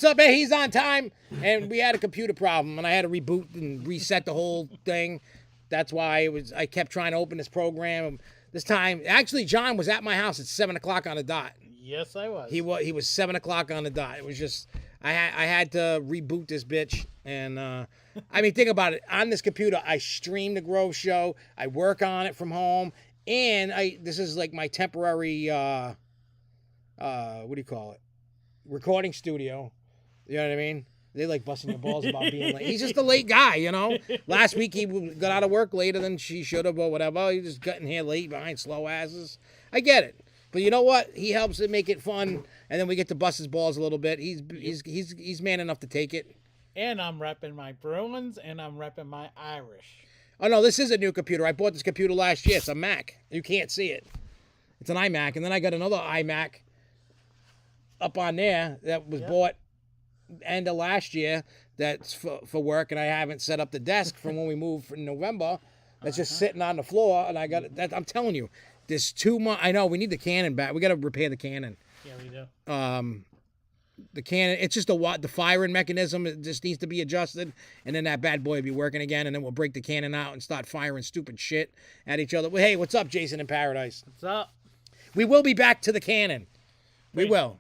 what's up? Hey, he's on time. And we had a computer problem, and I had to reboot and reset the whole thing. That's why I kept trying to open this program. This time, actually, John was at my house at 7 o'clock on the dot. Yes, I was. He was 7 o'clock on the dot. It was just I had to reboot this bitch, and I mean, think about it. On this computer, I stream the Grove Show. I work on it from home, and this is like my temporary what do you call it? Recording studio. You know what I mean? They like busting your balls about being late. He's just a late guy, you know? Last week he got out of work later than she should have or whatever. He just got in here late behind slow asses. I get it. But you know what? He helps it make it fun, and then we get to bust his balls a little bit. He's man enough to take it. And I'm repping my Bruins, and I'm repping my Irish. Oh, no, this is a new computer. I bought this computer last year. It's a Mac. You can't see it. It's an iMac. And then I got another iMac up on there that was bought end of last year that's for work, and I haven't set up the desk from when we moved in November. That's just sitting on the floor, and I got that. I'm telling you, there's too much. I know we need the Canon back. We got to repair the Canon. Yeah, we do. The Canon, it's just the firing mechanism. It just needs to be adjusted, and then that bad boy will be working again, and then we'll break the Canon out and start firing stupid shit at each other. Well, hey, what's up, Jason in Paradise? What's up? We will be back to the Canon. We will.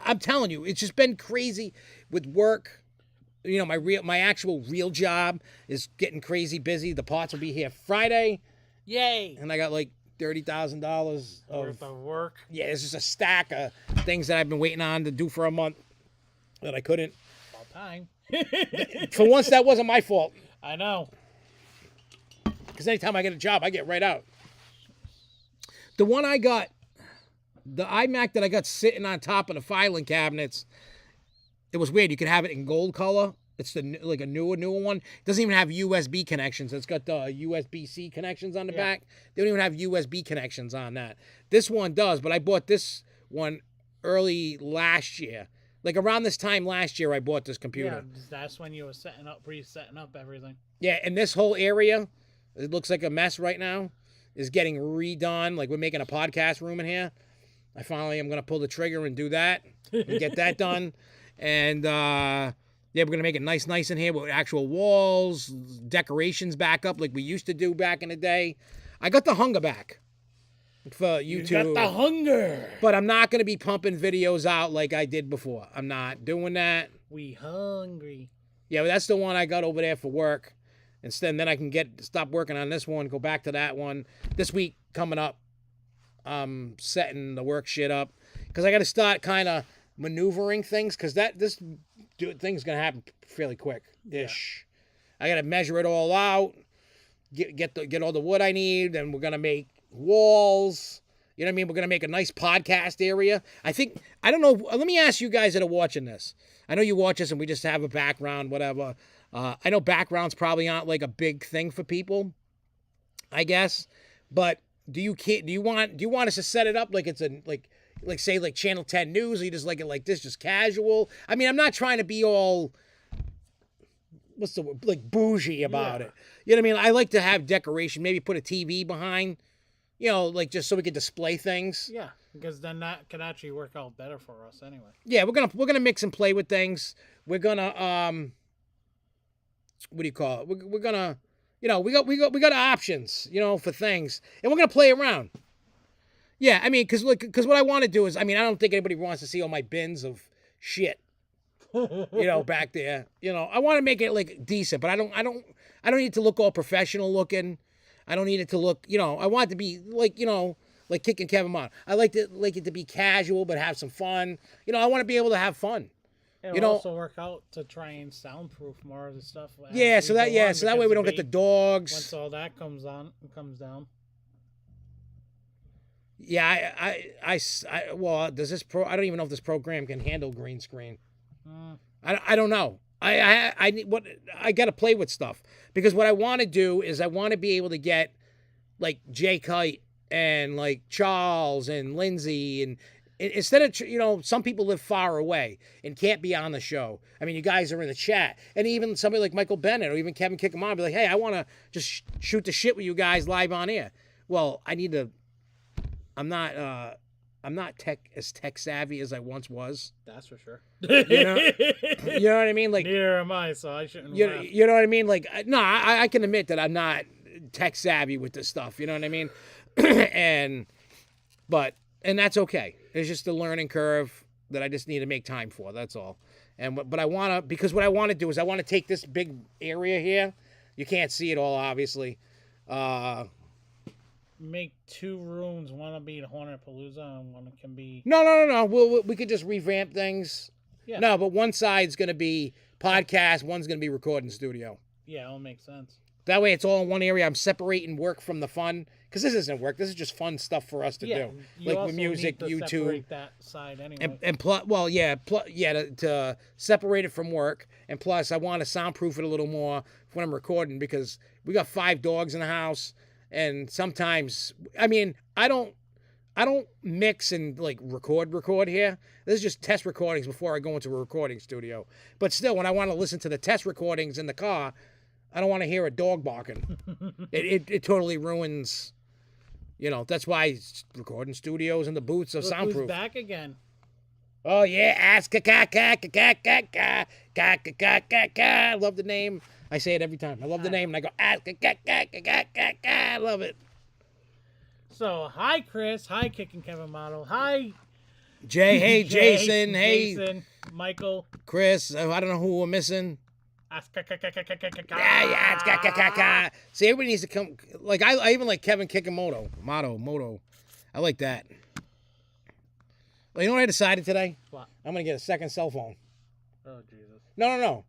I'm telling you, it's just been crazy with work. You know, my actual real job is getting crazy busy. The parts will be here Friday. Yay! And I got like $30,000 worth of work. Yeah, it's just a stack of things that I've been waiting on to do for a month that I couldn't. About time. For once, that wasn't my fault. I know. Because anytime I get a job, I get right out. The one I got, the iMac that I got sitting on top of the filing cabinets, it was weird. You could have it in gold color. It's like a newer one. It doesn't even have USB connections. It's got the USB-C connections on the back. They don't even have USB connections on that. This one does, but I bought this one early last year. Like around this time last year, I bought this computer. Yeah, that's when you were setting up everything. Yeah, and this whole area, it looks like a mess right now, is getting redone. Like we're making a podcast room in here. I finally am going to pull the trigger and do that and get that done. And, yeah, we're going to make it nice in here with actual walls, decorations back up like we used to do back in the day. I got the hunger back for YouTube. You got the hunger. But I'm not going to be pumping videos out like I did before. I'm not doing that. We hungry. Yeah, but that's the one I got over there for work. Instead, then I can stop working on this one, go back to that one. This week coming up, I'm setting the work shit up because I got to start kind of maneuvering things because this thing's gonna happen fairly quick-ish. Yeah. I got to measure it all out, get all the wood I need, and we're gonna make walls. You know what I mean? We're gonna make a nice podcast area. I don't know. Let me ask you guys that are watching this. I know you watch us and we just have a background, whatever. I know backgrounds probably aren't like a big thing for people, I guess, but. Do you want us to set it up like it's like say like Channel 10 News, or you just like it like this, just casual? I mean, I'm not trying to be all what's the word, like bougie about it. You know what I mean? I like to have decoration, maybe put a TV behind, you know, like just so we can display things. Yeah, because then that could actually work out better for us anyway. Yeah, we're gonna mix and play with things. We're gonna what do you call it? We're gonna. You know, we got options, you know, for things, and we're gonna play around. Yeah, I mean, because what I want to do is, I mean, I don't think anybody wants to see all my bins of shit, you know, back there. You know, I want to make it like decent, but I don't need it to look all professional looking. I don't need it to look, you know, I want it to be like, you know, like kicking Kevin Mott. I like it to be casual but have some fun. You know, I want to be able to have fun. It'll also work out to try and soundproof more of the stuff. Yeah, so that way we don't get the dogs. Once all that comes down. Yeah, well, does this I don't even know if this program can handle green screen. I don't know. I got to play with stuff because what I want to do is I want to be able to get like Jay Kite and like Charles and Lindsay and. Instead of, you know, some people live far away and can't be on the show. I mean, you guys are in the chat. And even somebody like Michael Bennett or even Kevin Kickamon be like, hey, I want to just shoot the shit with you guys live on air. Well, I'm not I'm not as tech savvy as I once was. That's for sure. You know, you know what I mean? Like, neither am I, so I shouldn't. you know what I mean? Like, no, I can admit that I'm not tech savvy with this stuff. You know what I mean? and that's okay. It's just a learning curve that I just need to make time for. That's all. But I want to, because what I want to do is I want to take this big area here. You can't see it all, obviously. Make 2 rooms. One will be the Hornetpalooza, and one can be. No. We could just revamp things. Yeah. No, but one side's gonna be podcast. One's gonna be recording studio. Yeah, it'll make sense. That way, it's all in one area. I'm separating work from the fun, because this isn't work. This is just fun stuff for us to do, like with music, YouTube. Separate that side anyway. To separate it from work, and plus, I want to soundproof it a little more when I'm recording, because we got 5 dogs in the house. And sometimes, I mean, I don't mix and like record here. This is just test recordings before I go into a recording studio. But still, when I want to listen to the test recordings in the car, I don't want to hear a dog barking. it totally ruins, you know. That's why recording studios and the booths are soundproof. Who's back again? Oh yeah, ask I love the name. I say it every time. I love the name, and I go, I love it. So, hi, Chris. Hi, Kicking Kevin Model. Hi, Jay. Hey, Jason. Hey, Jason. Michael. Chris. I don't know who we're missing. Yeah. See, everybody needs to come. Like, I even like Kevin Kikamoto. Moto. I like that. Well, you know what I decided today? What? I'm going to get a second cell phone. Oh, Jesus. No.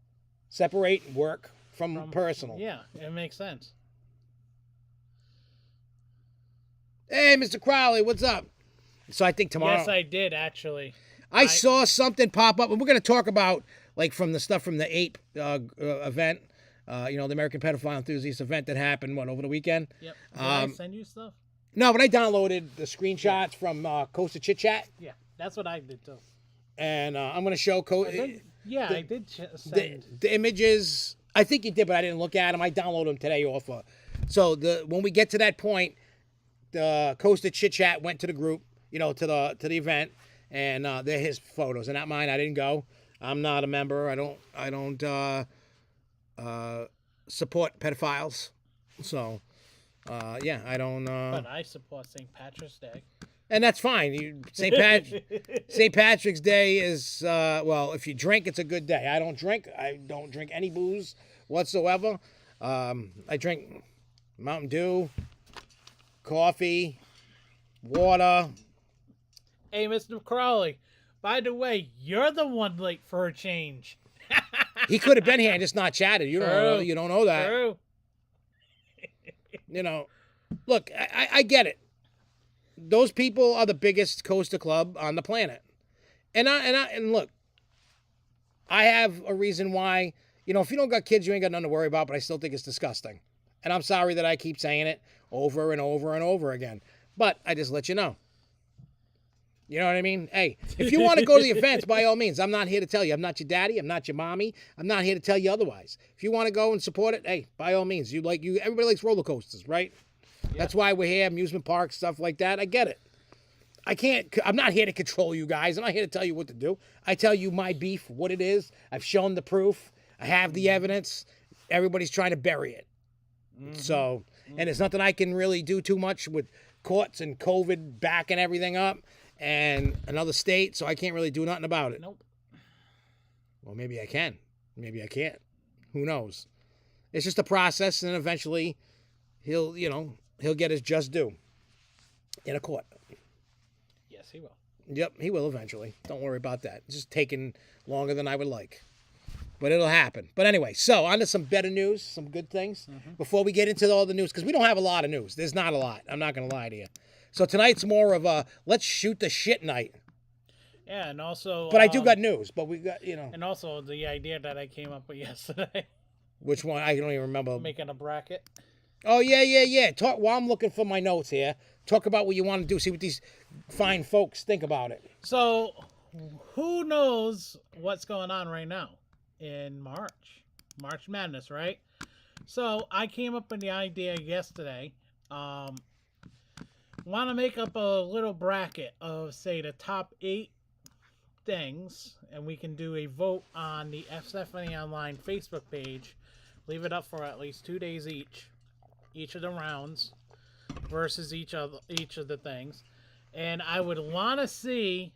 Separate work from personal. Yeah, it makes sense. Hey, Mr. Crowley, what's up? So I think tomorrow. Yes, I did, actually. I saw something pop up, and we're going to talk about, like, from the stuff from the APE event, the American Pedophile Enthusiast event that happened, over the weekend? Yep. Did I send you stuff? No, but I downloaded the screenshots from Costa Chit Chat. Yeah, that's what I did, too. And I'm going to show I did send the images. I think you did, but I didn't look at them. I downloaded them today off. So when we get to that point, the Costa Chit Chat went to the group, to the event, and they're his photos. And not mine. I didn't go. I'm not a member. I don't support pedophiles. So I don't. But I support St. Patrick's Day. And that's fine. St. Patrick's Day is, if you drink, it's a good day. I don't drink. I don't drink any booze whatsoever. I drink Mountain Dew, coffee, water. Hey, Mr. Crowley, by the way, you're the one late for a change. He could have been here and just not chatted. You don't know that. True. Look, I get it. Those people are the biggest Costa club on the planet. And look, I have a reason why, if you don't got kids, you ain't got nothing to worry about, but I still think it's disgusting. And I'm sorry that I keep saying it over and over and over again. But I just let you know. You know what I mean? Hey, if you want to go to the events, by all means, I'm not here to tell you. I'm not your daddy. I'm not your mommy. I'm not here to tell you otherwise. If you want to go and support it, hey, by all means. Everybody likes roller coasters, right? Yeah. That's why we're here, amusement parks, stuff like that. I get it. I'm not here to control you guys. I'm not here to tell you what to do. I tell you my beef, what it is. I've shown the proof. I have the evidence. Everybody's trying to bury it. Mm-hmm. So, and there's nothing I can really do too much with courts and COVID backing everything up and another state, so I can't really do nothing about it. Nope. Well, maybe I can. Maybe I can't. Who knows? It's just a process, and eventually he'll get his just due in a court. Yes, he will. Yep, he will eventually. Don't worry about that. It's just taking longer than I would like. But it'll happen. But anyway, so on to some better news, some good things, before we get into all the news, because we don't have a lot of news. There's not a lot. I'm not going to lie to you. So tonight's more of a let's shoot the shit night. Yeah, and also... But I do got news, but we got, And also the idea that I came up with yesterday. Which one? I don't even remember. Making a bracket. Oh, yeah. Talk while I'm looking for my notes here. Talk about what you want to do. See what these fine folks think about it. So, who knows what's going on right now in March? March Madness, right? So, I came up with the idea yesterday. want to make up a little bracket of, say, the top 8 things, and we can do a vote on the SFNE Online Facebook page. Leave it up for at least 2 days each of the rounds versus each of the things. And I would want to see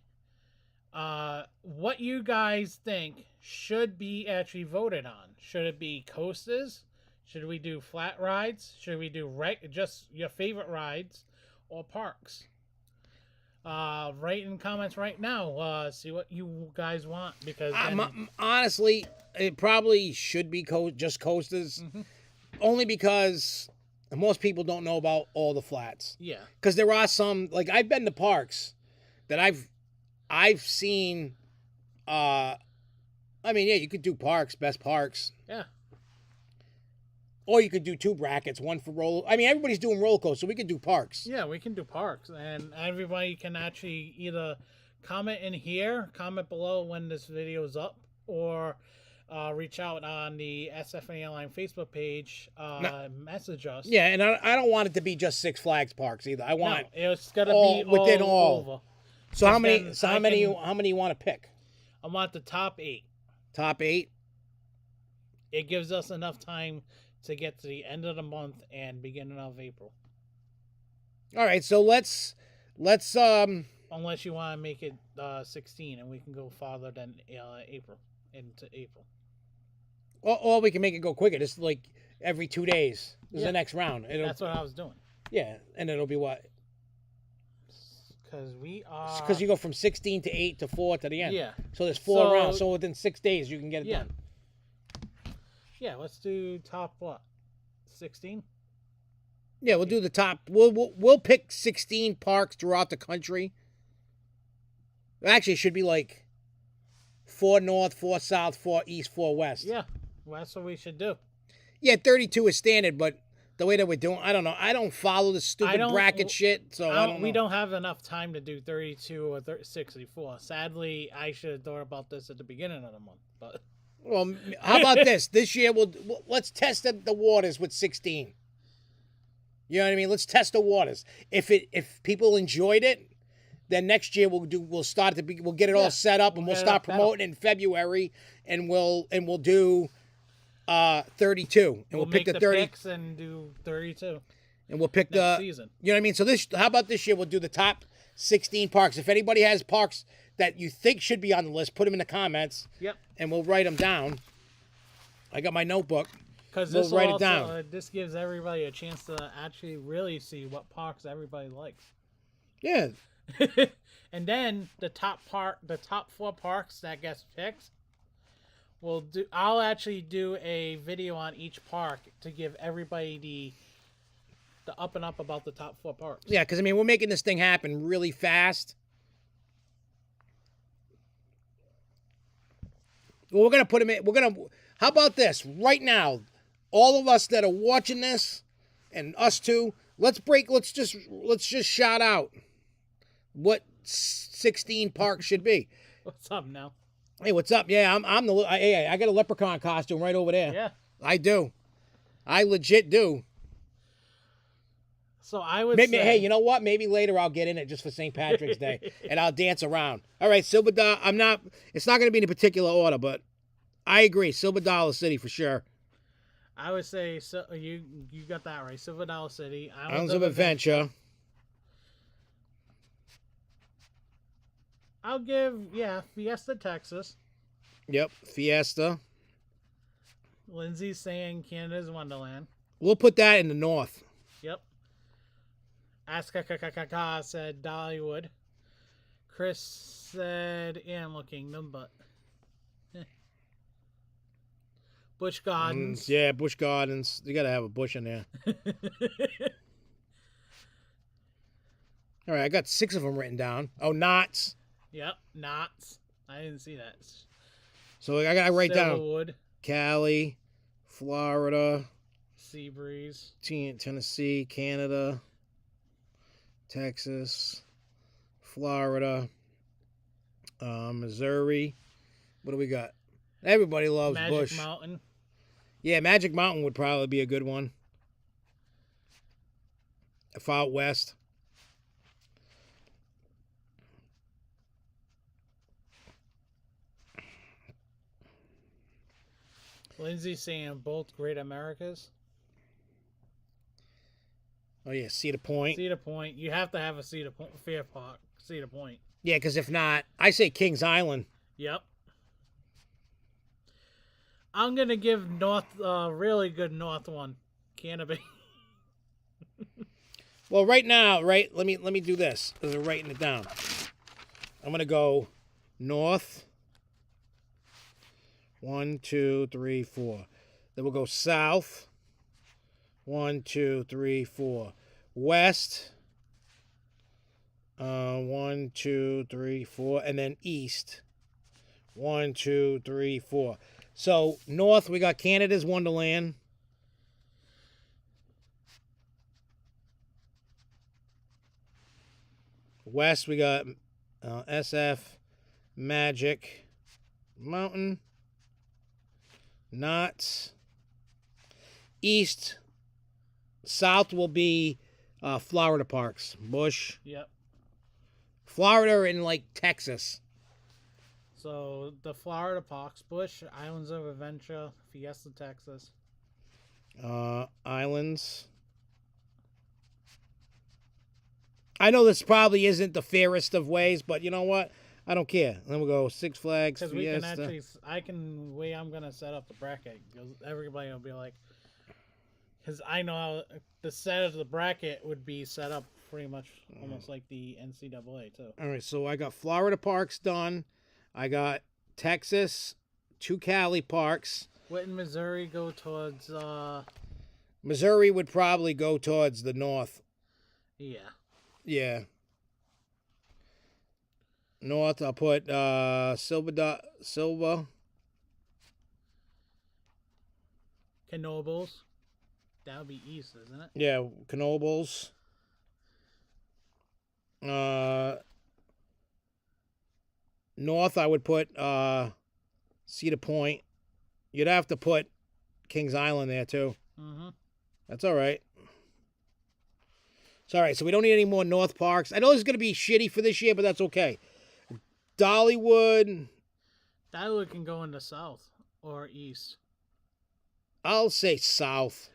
what you guys think should be actually voted on. Should it be coasters? Should we do flat rides? Should we do just your favorite rides or parks? Write in comments right now. See what you guys want, because honestly, it probably should be just coasters, only because most people don't know about all the flats. Yeah, because there are some, like, I've been to parks that I've seen. I mean, yeah, you could do parks, best parks. Yeah. Or you could do 2 brackets, one for roller. I mean, everybody's doing roller coasters, so we could do parks. Yeah, we can do parks, and everybody can actually either comment in here, comment below when this video is up, or reach out on the SFNEOnline Facebook page, message us. Yeah, and I don't want it to be just Six Flags parks either. I want it's gotta be within all all. over. So how many you want to pick? I want the top 8. Top 8. It gives us enough time to get to the end of the month and beginning of April. All right, so let's unless you want to make it 16, and we can go farther than April, into April. Or we can make it go quicker. Just like every 2 days is the next round. That's what I was doing. Yeah, and it'll be what? Because you go from 16 to 8 to 4 to the end. Yeah. So there's 4 rounds. So within 6 days you can get it done. Yeah, let's do top what? 16? Yeah, we'll do the top. We'll pick 16 parks throughout the country. Actually, it should be like 4 north, 4 south, 4 east, 4 west. Yeah, well, that's what we should do. Yeah, 32 is standard, but the way that we're doing, I don't know. I don't follow the stupid bracket shit, so I don't know. We don't have enough time to do 32 or 64. Sadly, I should have thought about this at the beginning of the month, but... Well, how about this? This year, let's test the waters with 16. You know what I mean? Let's test the waters. If people enjoyed it, then next year we'll get it all set up, and we'll start promoting in February, and we'll do 32, and we'll pick the 30 picks and do 32. And we'll pick next season. You know what I mean? So how about this year? We'll do the top 16 parks. If anybody has parks that you think should be on the list, put them in the comments. Yep. And we'll write them down. I got my notebook. Because we'll write it down. This gives everybody a chance to actually really see what parks everybody likes. Yeah. And then the top 4 parks that gets picked, I'll actually do a video on each park to give everybody the up and up about the top 4 parks. Yeah, because I mean, we're making this thing happen really fast. Well, we're gonna put them in. How about this right now? All of us that are watching this, and us too. Let's just shout out what 16 parks should be. What's up now? Hey, what's up? Yeah, I got a leprechaun costume right over there. Yeah, I do. I legit do. So I would say, hey, say... you know what? Maybe later I'll get in it just for St. Patrick's Day, and I'll dance around. All right, Silver Dollar. It's not going to be in a particular order, but I agree. Silver Dollar City for sure. I would say you got that right. Silver Dollar City. Islands of Adventure. I'll give Fiesta, Texas. Yep, Fiesta. Lindsay's saying Canada's Wonderland. We'll put that in the north. Yep. Aska said Dollywood. Chris said Animal Kingdom, but Busch Gardens. Yeah, Busch Gardens. You gotta have a bush in there. All right, I got 6 of them written down. Oh, Knott's. Yep, Knott's. I didn't see that. So I gotta write Silverwood. down Cali, Florida, Seabreeze, Tennessee, Canada, Texas, Florida, Missouri. What do we got? Everybody loves Busch. Magic Mountain. Yeah, Magic Mountain would probably be a good one. If out west. Lindsay's saying both Great Americas. Oh, yeah, Cedar Point. Cedar Point. You have to have a Cedar Point. Fair Park. Cedar Point. Yeah, because if not, I say Kings Island. Yep. I'm going to give North really good North one. CANOBIE. Well, right now, right, let me do this because I'm writing it down. I'm going to go north. 1, 2, 3, 4. Then we'll go south. 1, 2, 3, 4. West. 1, 2, 3, 4. And then east. 1, 2, 3, 4. So north, we got Canada's Wonderland. West, we got SF Magic Mountain. Knots. East. South will be Florida parks. Bush. Yep. Florida and like Texas. So the Florida parks, Bush, Islands of Adventure, Fiesta, Texas. Islands. I know this probably isn't the fairest of ways, but you know what? I don't care. Then we'll go Six Flags, Because Fiesta. we can actually, way I'm going to set up the bracket, because everybody will be like, because I know how the set of the bracket would be set up pretty much almost like the NCAA too. All right, so I got Florida parks done. I got Texas, 2 Cali parks. Wouldn't Missouri go towards, Missouri would probably go towards the north. yeah. Yeah. North, I'll put Silva. Knoebels. That would be east, isn't it? Yeah, Knoebels. North, I would put Cedar Point. You'd have to put Kings Island there, too. Mm-hmm. That's all right. It's all right. So we don't need any more North Parks. I know this is going to be shitty for this year, but that's okay. Dollywood. Dollywood can go into south or east. I'll say south.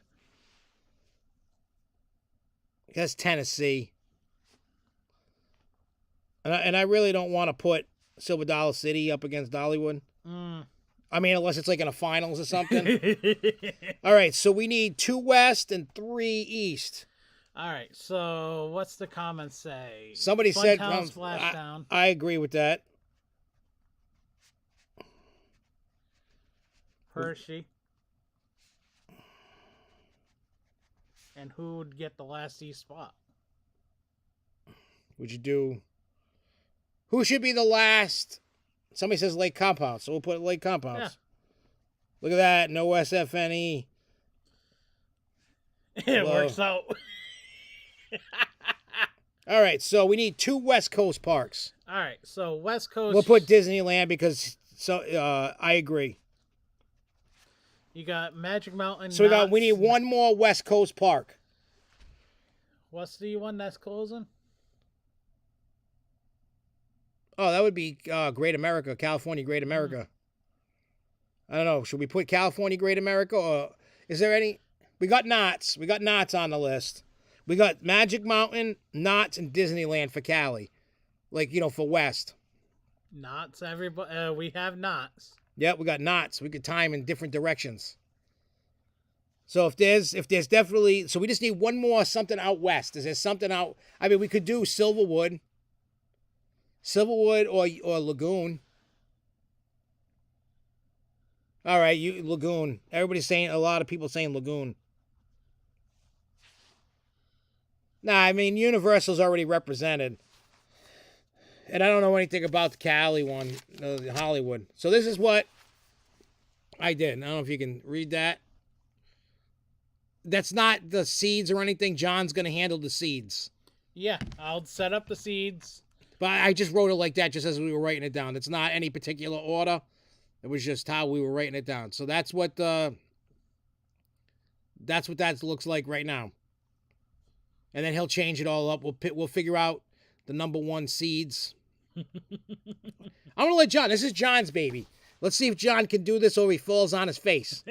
That's Tennessee. And I really don't want to put Silver Dollar City up against Dollywood. I mean, unless it's like in a finals or something. All right, so we need 2 west and 3 east. All right, so what's the comments say? Somebody said Splashdown. I agree with that. Hershey. And who would get the last east spot? Would you do... Who should be the last? Somebody says Lake Compounds, so we'll put Lake Compounds. Yeah. Look at that. No SFNE. It works out. All right, so we need 2 West Coast parks. All right, so West Coast. We'll put Disneyland because I agree. You got Magic Mountain. So we need 1 more West Coast park. What's the one that's closing? Oh, that would be Great America, California Great America. I don't know. Should we put California Great America, or is there any? We got Knott's. We got Knott's on the list. We got Magic Mountain, Knott's, and Disneyland for Cali. Like, for West. Knott's, everybody. We have Knott's. Yep, we got Knott's. We could time in different directions. So if there's definitely, so we just need 1 more something out west. Is there something out? I mean, we could do Silverwood or Lagoon. All right, Lagoon. Everybody's saying, a lot of people saying Lagoon. Nah, I mean, Universal's already represented. And I don't know anything about the Cali one, the Hollywood. So this is what I did. I don't know if you can read that. That's not the seeds or anything. John's going to handle the seeds. Yeah, I'll set up the seeds. But I just wrote it like that just as we were writing it down. It's not any particular order. It was just how we were writing it down. So that's what that looks like right now. And then he'll change it all up. We'll figure out the number 1 seeds. I'm going to let John. This is John's baby. Let's see if John can do this or he falls on his face.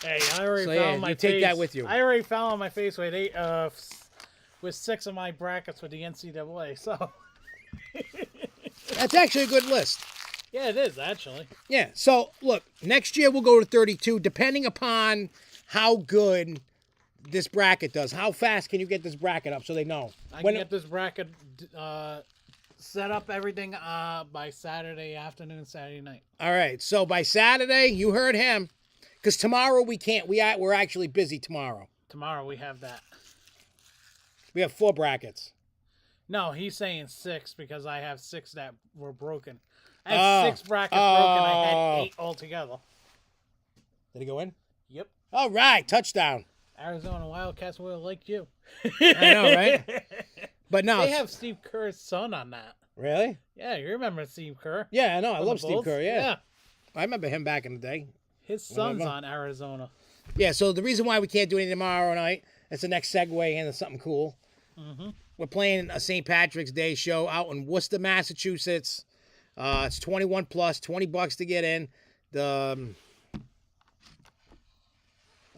Hey, I already So, fell yeah, on my you face. take that with you. I already fell on my face with 6 of my brackets with the NCAA. So That's actually a good list. yeah, it is actually. Yeah. So look, next year we'll go to 32, depending upon how good this bracket does. How fast can you get this bracket up so they know? I can get this bracket set up everything by Saturday afternoon, Saturday night. All right. So by Saturday, you heard him, because tomorrow we can't. We're actually busy tomorrow. Tomorrow we have that. We have 4 brackets. No, he's saying 6 because I have 6 that were broken. I have 6 brackets broken. I had 8 altogether. Did he go in? Yep. All right, touchdown. Arizona Wildcats will like you. I know, right? But no, They have Steve Kerr's son on that. really? Yeah, you remember Steve Kerr? Yeah, I know. I From love the Steve Bulls? Kerr. Yeah, I remember him back in the day. His son's Whatever. on Arizona. Yeah. So the reason why we can't do anything tomorrow night, it's the next segue into something cool. Mm-hmm. We're playing a St. Patrick's Day show out in Worcester, Massachusetts. It's 21 plus, $20 to get in. The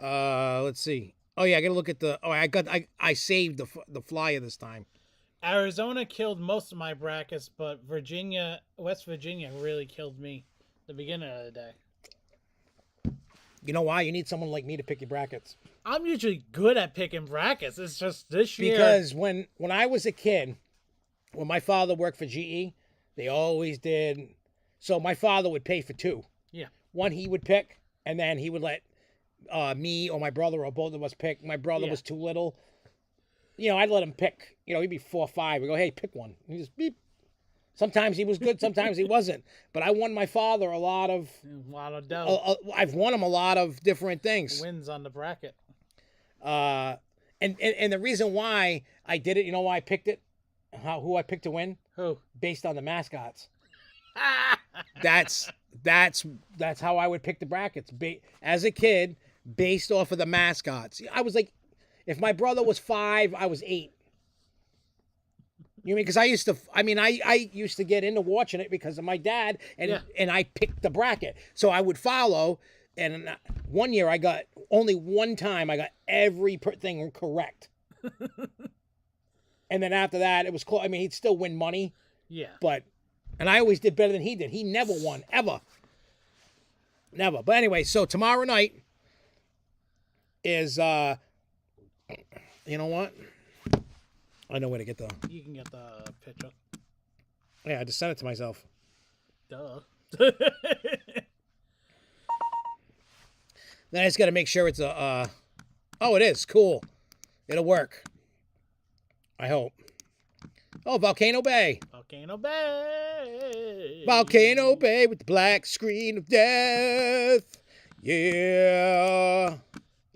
let's see. Oh yeah, I gotta look at the. Oh, I saved the flyer this time. Arizona killed most of my brackets, but West Virginia really killed me the beginning of the day. You know why? You need someone like me to pick your brackets. I'm usually good at picking brackets. It's just this year. Because when I was a kid, when my father worked for GE, they always did. So my father would pay for 2. Yeah. One he would pick, and then he would let me or my brother or both of us pick. My brother Yeah. was too little. You know, I'd let him pick. You know, he'd be 4 or 5. We go, hey, pick one. And he just beep. Sometimes he was good, sometimes he wasn't. But I won my father a lot of. A lot of dough. I've won him a lot of different things. Wins on the bracket. And the reason why I did it, you know why I picked it? Who I picked to win? Who? Based on the mascots. That's how I would pick the brackets. As a kid, based off of the mascots. I was like, if my brother was 5, I was 8. You know what I mean? Because I used to get into watching it because of my dad, and I picked the bracket. So I would follow, and one year only one time I got every thing correct. And then after that, it was close. I mean, he'd still win money. Yeah. And I always did better than he did. He never won, ever. Never. But anyway, so tomorrow night is, you know what? I know where to get the... You can get the picture. Yeah, I just sent it to myself. Duh. Then I just got to make sure it's a... Oh, it is. Cool. It'll work. I hope. Oh, Volcano Bay. Volcano Bay. Volcano Bay with the black screen of death. Yeah.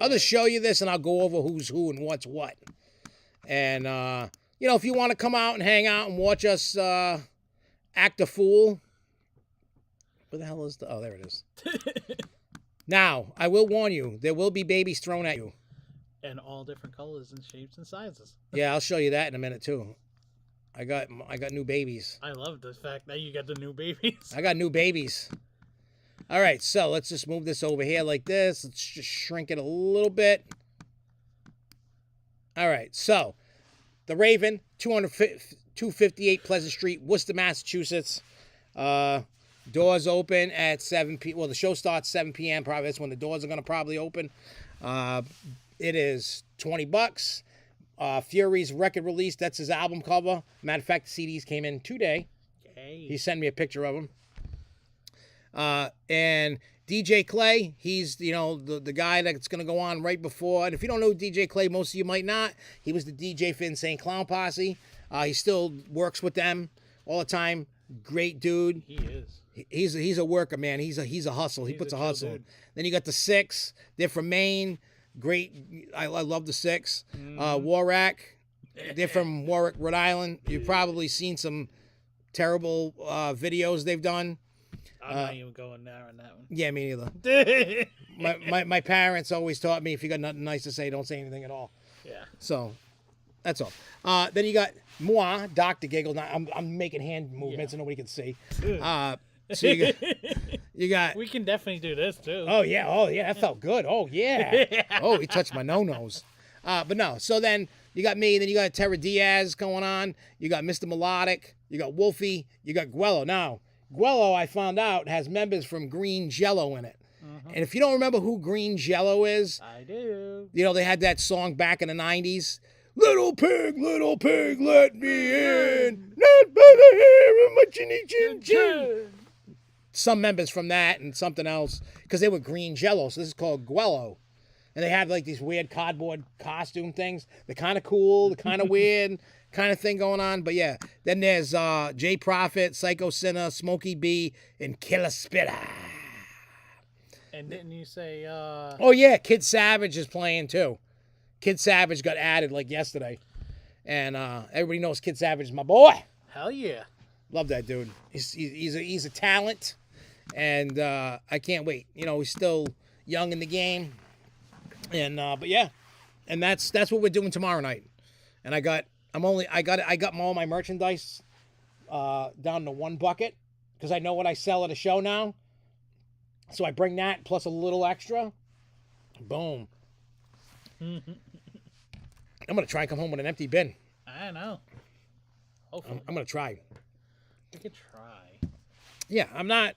I'll just show you this and I'll go over who's who and what's what. And, you know, if you want to come out and hang out and watch us act a fool. Where the hell is the... Oh, there it is. Now, I will warn you, there will be babies thrown at you. And all different colors and shapes and sizes. Yeah, I'll show you that in a minute, too. I got new babies. I love the fact that you got the new babies. I got new babies. All right, so let's just move this over here like this. Let's just shrink it a little bit. All right, so the Raven, 258 Pleasant Street, Worcester, Massachusetts. Doors open at 7 p.m. Well, the show starts 7 p.m. Probably that's when the doors are going to probably open. It is $20. Fury's record release, that's his album cover. Matter of fact, the CDs came in today. Yay. He sent me a picture of them. And DJ Clay, he's, you know, the guy that's going to go on right before. And if you don't know DJ Clay, most of you might not. He was the DJ for Insane Clown Posse. He still works with them all the time. Great dude. He is. He's a worker, man. He's a hustle. He puts a hustle. Dude. Then you got the Six. They're from Maine. Great. I love the Six. Warrack. They're from Warwick, Rhode Island. You've probably seen some terrible videos they've done. I'm not even going there on that one. Yeah, me neither. my parents always taught me if you got nothing nice to say, don't say anything at all. Yeah. So that's all. Then you got moi, Dr. Giggle. Now I'm making hand movements and nobody can see. So you got. We can definitely do this too. Oh yeah, that felt good. Oh yeah. Oh, he touched my no-nos. But no. So then you got me. Then you got Terra Diaz going on. You got Mr. Melodic. You got Wolfie. You got Guello. Now Guello, I found out, has members from Green Jello in it. And if you don't remember who Green Jello is, I do. You know, they had that song back in the 90s. Little pig, let me in. Not by the hair of my chinny chin chin. Some members from that and something else, because they were Green Jello, so this is called Guello. And they have like these weird cardboard costume things. They're kind of cool, they're kind of weird, kind of thing going on. But yeah, then there's J Prophet, Psycho Sinner, Smokey B, and Killer Spitter. And didn't you say... Oh yeah, Kid Savage is playing too. Kid Savage got added like yesterday. And everybody knows Kid Savage is my boy. Hell yeah. Love that dude. He's a talent. And I can't wait. You know, he's still young in the game. And but yeah. And that's what we're doing tomorrow night. And I got all my merchandise down to one bucket. Because I know what I sell at a show now. So I bring that plus a little extra. Boom. I'm going to try and come home with an empty bin. I know. Hopefully. I'm going to try. We could try. Yeah, I'm not.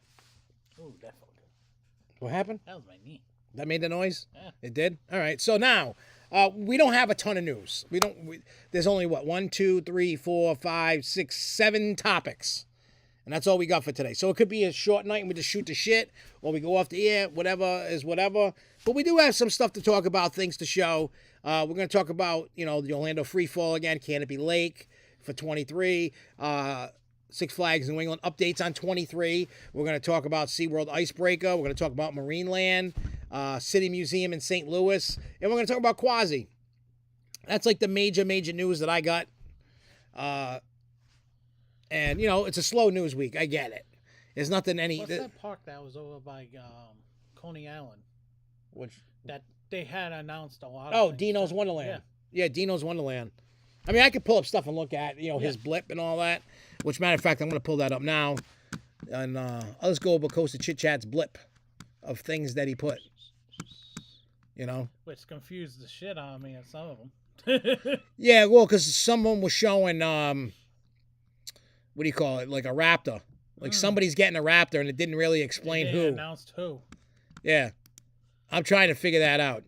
Ooh, that felt good. What happened? That was my knee. That made the noise? Yeah. It did? All right. So now, we don't have a ton of news. There's only, 1, 2, 3, 4, 5, 6, 7 topics. And that's all we got for today. So it could be a short night and we just shoot the shit, or we go off the air, whatever is whatever. But we do have some stuff to talk about, things to show. We're going to talk about, the Orlando Freefall again, Canopy Lake for 23, Six Flags New England updates on 23. We're going to talk about SeaWorld Icebreaker. We're going to talk about Marineland, City Museum in St. Louis, and we're going to talk about Quasi. That's like the major news that I got. And, it's a slow news week. I get it. There's nothing What's that park that was over by Coney Island? Which? That they had announced a lot of things. Dino's Wonderland. Yeah, Dino's Wonderland. I mean, I could pull up stuff and look at, his blip and all that. Which, matter of fact, I'm going to pull that up now. And I'll just go over Coast of Chit Chat's blip of things that he put. Which confused the shit out of me at some of them. Yeah, well, because someone was showing... what do you call it? Like a raptor. Like somebody's getting a raptor and it didn't really explain who. Announced who. Yeah. I'm trying to figure that out.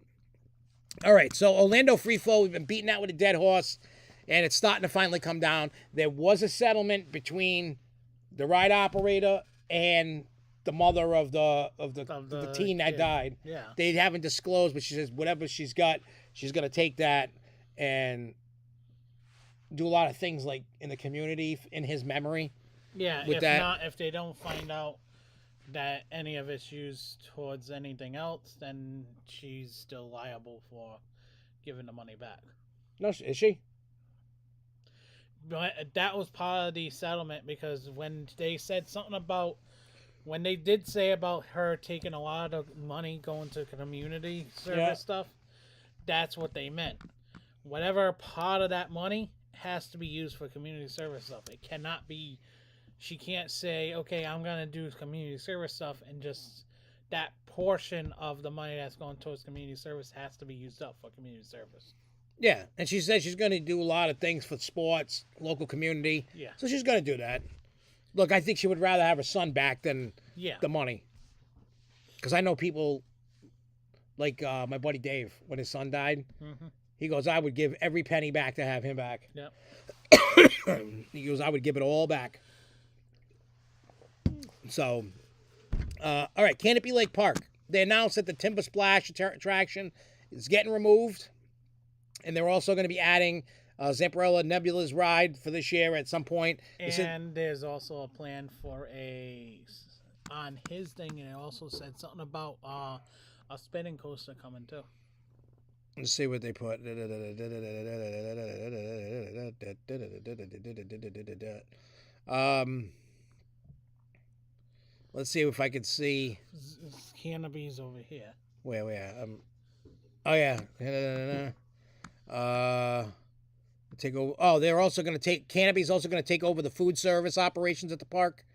All right. So Orlando Freefall, we've been beating that with a dead horse and it's starting to finally come down. There was a settlement between the ride operator and the mother of the teen that died. Yeah. They haven't disclosed, but she says whatever she's got, she's going to take that and do a lot of things like in the community in his memory. Yeah, if they don't find out that any of it's used towards anything else, then she's still liable for giving the money back. No, is she? But that was part of the settlement because when they said something about, when they did say about her taking a lot of money going to community service stuff, that's what they meant. Whatever part of that money has to be used for community service stuff. It cannot be, she can't say, okay, I'm going to do community service stuff and just that portion of the money that's going towards community service has to be used up for community service. Yeah, and she said she's going to do a lot of things for sports, local community. Yeah. So she's going to do that. Look, I think she would rather have her son back than the money. Because I know people like my buddy Dave, when his son died, he goes, I would give every penny back to have him back. Yep. He goes, I would give it all back. So, all right, Canopy Lake Park. They announced that the Timber Splash attraction is getting removed. And they're also going to be adding Zamperella Nebula's ride for this year at some point. And there's also a plan for on his thing, and it also said something about a spinning coaster coming too. Let's see what they put. Let's see if I could see. Canopy's over here. Where? Oh yeah. Take over. Oh, they're also going to take. Canopy's also going to take over the food service operations at the park,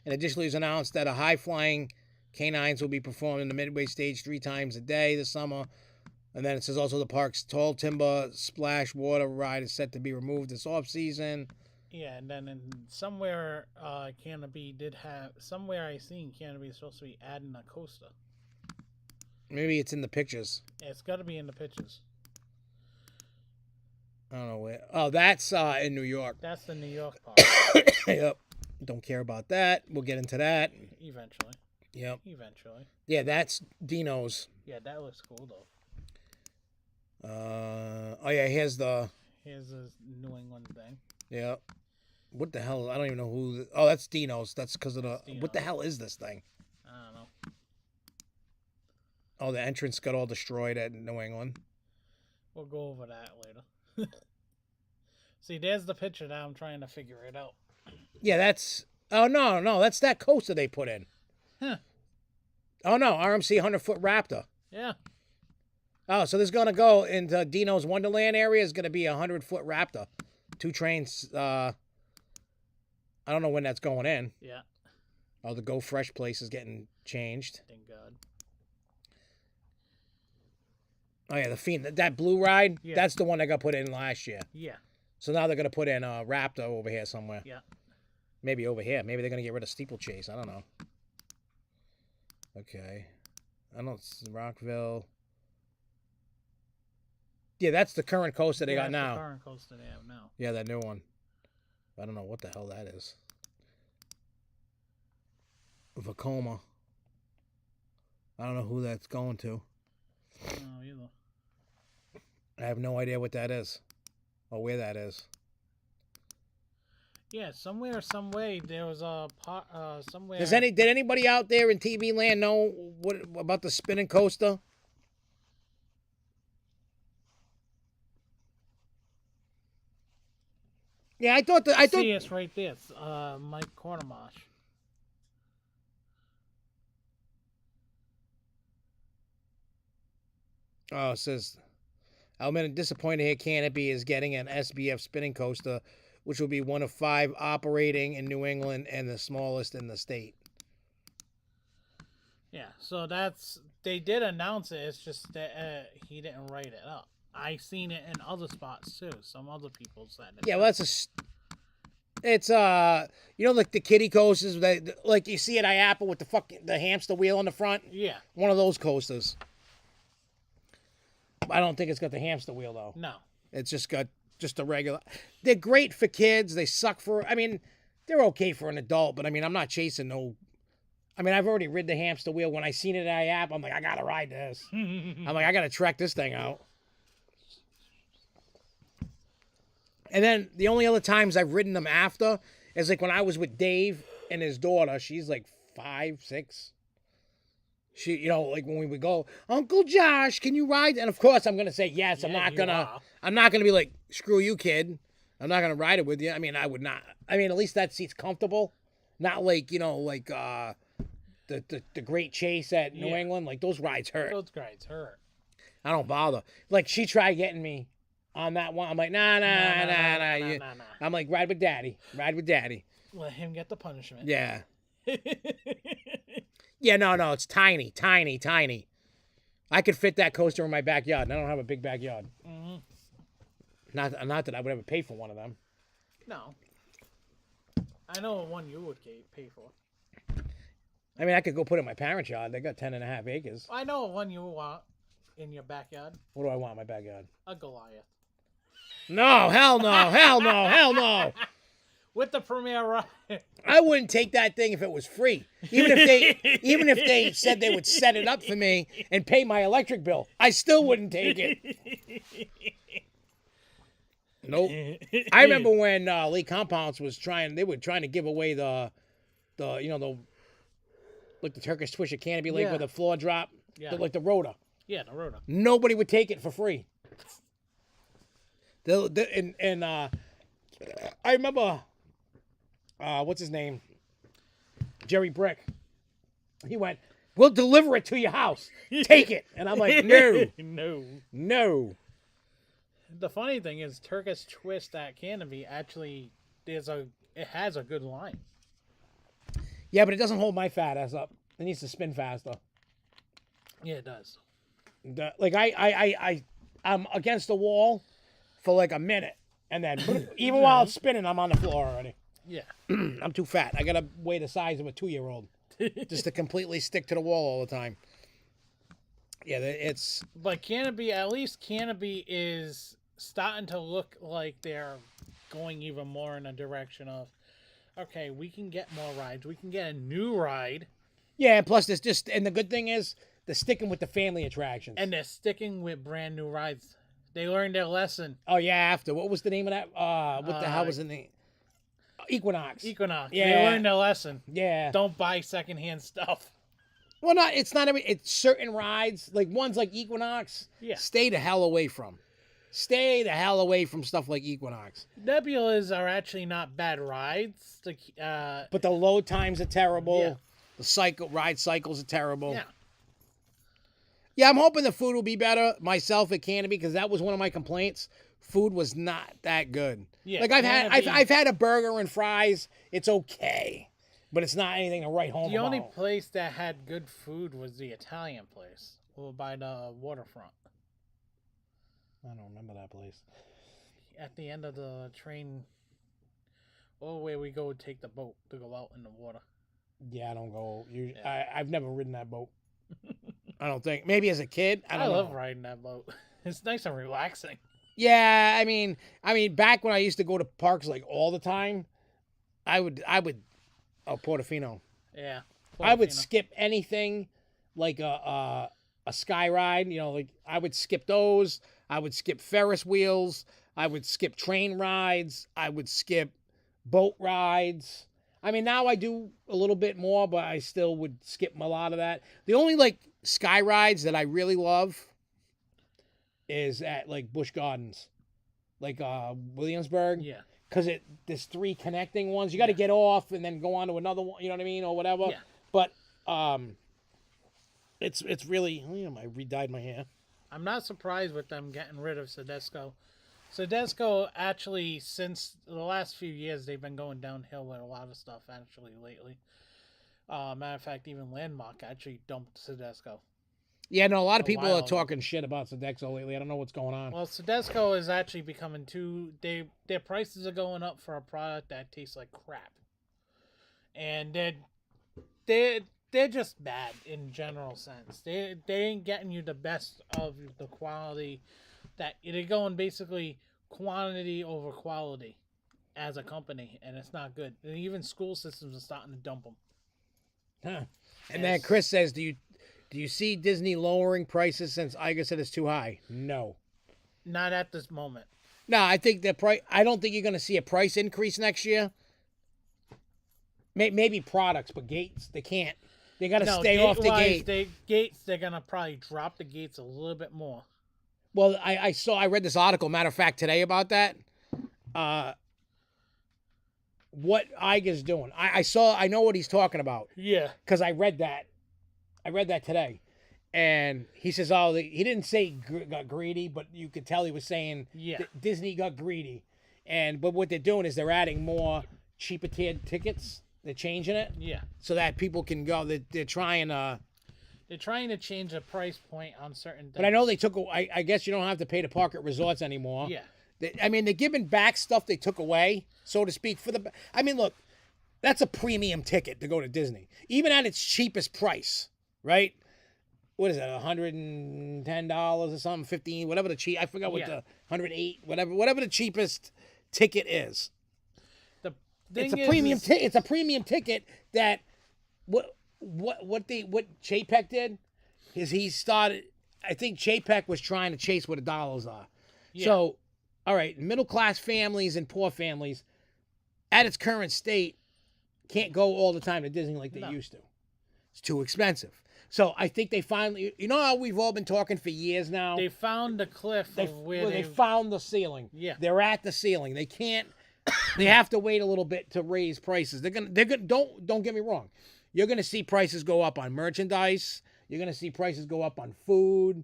And additionally, it's announced that a high-flying canines will be performed in the midway stage 3 times a day this summer. And then it says also the park's tall timber splash water ride is set to be removed this off-season. Yeah, and then somewhere CANOBIE did have... Somewhere I seen CANOBIE is supposed to be adding a coaster. Maybe it's in the pictures. Yeah, it's got to be in the pictures. I don't know where. Oh, that's in New York. That's the New York part. Yep. Don't care about that. We'll get into that. Eventually. Yep. Eventually. Yeah, that's Dino's. Yeah, that looks cool, though. Oh, yeah, here's this New England thing. Yeah. What the hell? I don't even know who. Oh, that's Dino's. That's because of the. Dino's. What the hell is this thing? I don't know. Oh, the entrance got all destroyed at New England. We'll go over that later. See, there's the picture now. I'm trying to figure it out. Yeah, that's... Oh, no. That's that coaster they put in. Huh. Oh, no. RMC 100-foot Raptor. Yeah. Oh, so this is going to go into Dino's Wonderland area. Is going to be a 100-foot Raptor. 2 trains. I don't know when that's going in. Yeah. Oh, the Go Fresh place is getting changed. Thank God. Oh, yeah, the Fiend. That blue ride, Yeah. that's the one that got put in last year. Yeah. So now they're going to put in a Raptor over here somewhere. Yeah. Maybe over here. Maybe they're going to get rid of Steeplechase. I don't know. Okay. I don't... Rockville. Yeah, that's the current coaster they got now. That's the current coaster they have now. Yeah, that new one. I don't know what the hell that is. Vacoma. I don't know who that's going to. I don't know either. I have no idea what that is. Or where that is. Yeah, somewhere, some way, there was a somewhere. Did anybody out there in TV land know what about the spinning coaster? Yeah, I thought. See, it's right there. It's, Mike Cornamash. Oh, it says, I'm disappointed here. CANOBIE is getting an SBF spinning coaster, which will be one of 5 operating in New England and the smallest in the state. Yeah, so they did announce it. It's just that he didn't write it up. I seen it in other spots too. Some other people said it. Yeah, well, it's like the kiddie coasters that, like you see at IAPA with the hamster wheel on the front. Yeah. One of those coasters. I don't think it's got the hamster wheel though. No. It's just got a regular. They're great for kids. They suck for. I mean, they're okay for an adult, but I mean, I'm not chasing no. I mean, I've already rid the hamster wheel. When I seen it at IAP, I'm like, I gotta ride this. I'm like, I gotta track this thing out. And then the only other times I've ridden them after is like when I was with Dave and his daughter. She's like 5, 6. She, like when we would go, Uncle Josh, can you ride? And of course I'm gonna say yes. Yeah, I'm not gonna be like, screw you, kid. I'm not gonna ride it with you. I mean, I would not. I mean, at least that seat's comfortable. Not like the Great Chase at New England. Like those rides hurt. Those rides hurt. I don't bother. Like she tried getting me on that one. I'm like, nah. I'm like, ride with daddy. Ride with daddy. Let him get the punishment. Yeah. Yeah, no, it's tiny. I could fit that coaster in my backyard, and I don't have a big backyard. Mm-hmm. Not that I would ever pay for one of them. No. I know one you would pay for. I mean, I could go put it in my parents' yard. They got 10.5 acres. I know one you want in your backyard. What do I want in my backyard? A Goliath. No, hell no. With the Premier ride. I wouldn't take that thing if it was free. Even if they said they would set it up for me and pay my electric bill, I still wouldn't take it. Nope. I remember when Lee Compounds was trying to give away the Turkish Twisher Canopy Lake with a floor drop, the Rhoda. Yeah, the Rhoda. Nobody would take it for free. I remember, what's his name? Jerry Brick. He went, we'll deliver it to your house. Take it. And I'm like, no. No. The funny thing is, Turkish Twist at CANOBIE actually, it has a good line. Yeah, but it doesn't hold my fat ass up. It needs to spin faster. Yeah, it does. Like I'm against the wall for like a minute, and then even while it's spinning, I'm on the floor already. Yeah. I'm too fat. I gotta weigh the size of a 2-year-old just to completely stick to the wall all the time. Yeah, it's. But Canopy, at least Canopy is starting to look like they're going even more in a direction of, okay, we can get more rides. We can get a new ride. Yeah, plus there's just, and the good thing is they're sticking with the family attractions. And they're sticking with brand new rides. They learned their lesson. Oh yeah, after what was the name of that? What the hell was the name? Equinox. Equinox. Yeah. They learned their lesson. Yeah. Don't buy secondhand stuff. Well, it's not every. It's certain rides, like ones like Equinox. Yeah. Stay the hell away from. Stay the hell away from stuff like Equinox. Nebulas are actually not bad rides. But the load times are terrible. Yeah. The ride cycles are terrible. Yeah. Yeah, I'm hoping the food will be better myself at Canopy, because that was one of my complaints. Food was not that good. Yeah, like I've had a burger and fries. It's okay, but it's not anything to write home The about. only place that had good food was the Italian place over by the waterfront. I don't remember that place. At the end of the train, or where we go take the boat to go out in the water. Yeah, I don't go. Yeah. I've never ridden that boat. I don't think. Maybe as a kid. I love riding that boat. It's nice and relaxing. Yeah, I mean, back when I used to go to parks like all the time, I would. Portofino. Yeah. I would skip anything like a sky ride. You know, like I would skip those. I would skip Ferris wheels. I would skip train rides. I would skip boat rides. I mean, now I do a little bit more, but I still would skip a lot of that. The only like sky rides that I really love is at like Busch Gardens, like Williamsburg. Yeah. Because there's 3 connecting ones. You got to get off and then go on to another one. You know what I mean, or whatever. Yeah. But it's really. I re-dyed my hair. I'm not surprised with them getting rid of Sedesco. Sedesco actually, since the last few years, they've been going downhill with a lot of stuff actually lately. Matter of fact, even Landmark actually dumped Sedesco. Yeah, no, a lot of people are talking shit about Sodexo lately. I don't know what's going on. Well, Sedesco is actually becoming their prices are going up for a product that tastes like crap. And they're just bad in general sense. They ain't getting you the best of the quality. That they're going basically quantity over quality as a company, and it's not good. And even school systems are starting to dump them. Huh. And then Chris says, Do you see Disney lowering prices since Iger said it's too high? No. Not at this moment. No, I think I don't think you're going to see a price increase next year. Maybe products, but gates, they can't. They got to stay off the gate. They're going to probably drop the gates a little bit more. Well, I read this article, matter of fact, today about that. What Iger's doing. I know what he's talking about. Yeah. Because I read that. I read that today. And he says, he didn't say got greedy, but you could tell he was saying Disney got greedy. But what they're doing is they're adding more cheaper tiered tickets. They're changing it. Yeah. So that people can go. They're trying They're trying to change the price point on certain things. But I know they took. I guess you don't have to pay to park at resorts anymore. Yeah. They're giving back stuff they took away, so to speak. Look, that's a premium ticket to go to Disney, even at its cheapest price, right? What is that? $110 or something? 15, whatever the cheap. I forgot what the 108, whatever the cheapest ticket is. It's a premium ticket. It's a premium ticket that what Chapek did is he started. I think Chapek was trying to chase where the dollars are. Yeah. So, all right, middle class families and poor families, at its current state, can't go all the time to Disney like they used to. It's too expensive. So I think they finally, how we've all been talking for years now. They found the cliff they found the ceiling. Yeah, they're at the ceiling. They can't. They have to wait a little bit to raise prices. They're gonna. Don't get me wrong. You're gonna see prices go up on merchandise. You're gonna see prices go up on food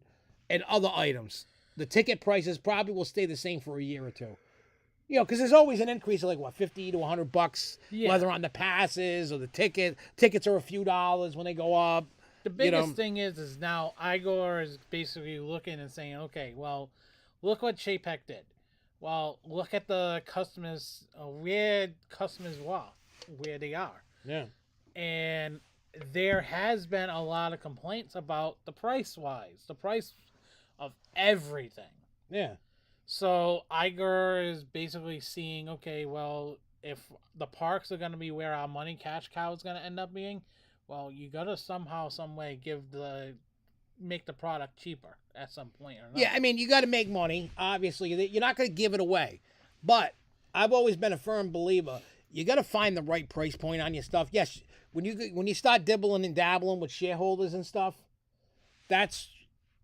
and other items. The ticket prices probably will stay the same for a year or two. You know, because there's always an increase of like what, $50 to $100, Yeah. whether on the passes or the ticket. Tickets are a few dollars when they go up. The biggest thing is now Igor is basically looking and saying, okay, well, look what Chapek did. Well, look at the customers, where customers where they are. Yeah. And there has been a lot of complaints about the price of everything. Yeah. So Igor is basically seeing, okay, well, if the parks are going to be where our money cash cow is going to end up being, well, you got to somehow, some way make the product cheaper at some point or not. Yeah, I mean, you got to make money. Obviously, you're not going to give it away. But I've always been a firm believer. You got to find the right price point on your stuff. Yes, when you start dibbling and dabbling with shareholders and stuff, that's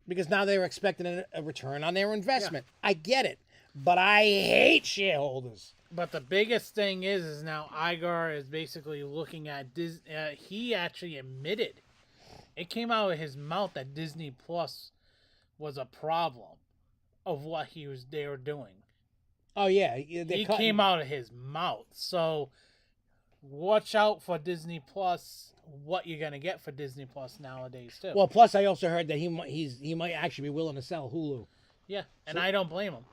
because now they're expecting a return on their investment. Yeah. I get it, but I hate shareholders. But the biggest thing is now Igor is basically looking at Disney. He actually admitted, it came out of his mouth that Disney Plus was a problem of what they were doing. Oh yeah, he came out of his mouth. So watch out for Disney Plus. What you're gonna get for Disney Plus nowadays too. Well, plus I also heard that he might actually be willing to sell Hulu. Yeah, and I don't blame him.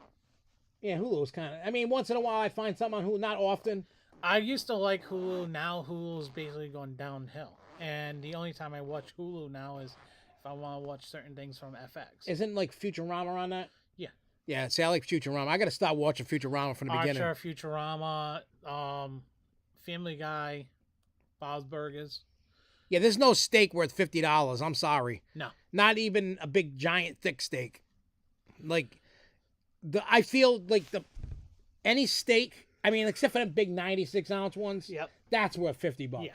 Yeah, Hulu's kind of. I mean, once in a while I find something on Hulu. Not often. I used to like Hulu. Now Hulu's basically going downhill. And the only time I watch Hulu now is if I want to watch certain things from FX. Isn't like Futurama on that? Yeah. Yeah, see, I like Futurama. I got to stop watching Futurama from the beginning. Archer, Futurama, Family Guy, Bob's Burgers. Yeah, there's no steak worth $50. I'm sorry. No. Not even a big, giant, thick steak. Like, I feel like any steak, I mean, except for the big 96-ounce ones, yep, that's worth $50. Yeah.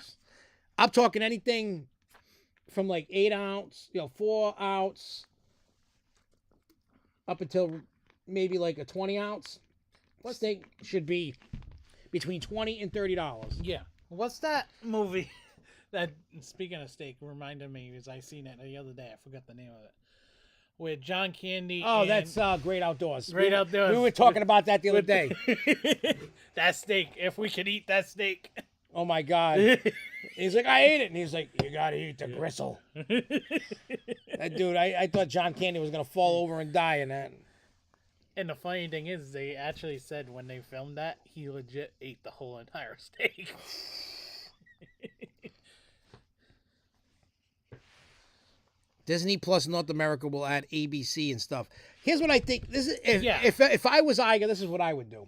I'm talking anything from like 8-ounce, 4-ounce, up until maybe like a 20-ounce. Steak should be between $20 and $30. Yeah. What's that movie that, speaking of steak, reminded me, because I seen it the other day. I forgot the name of it. With John Candy. Oh, that's Great Outdoors. Great Outdoors. We were talking about that the other day. That steak. If we could eat that steak. Oh, my God. He's like, I ate it. And he's like, you got to eat the gristle. That dude, I thought John Candy was going to fall over and die in that. And the funny thing is, they actually said when they filmed that, he legit ate the whole entire steak. Disney Plus North America will add ABC and stuff. Here's what I think. This is if I was Iger, this is what I would do.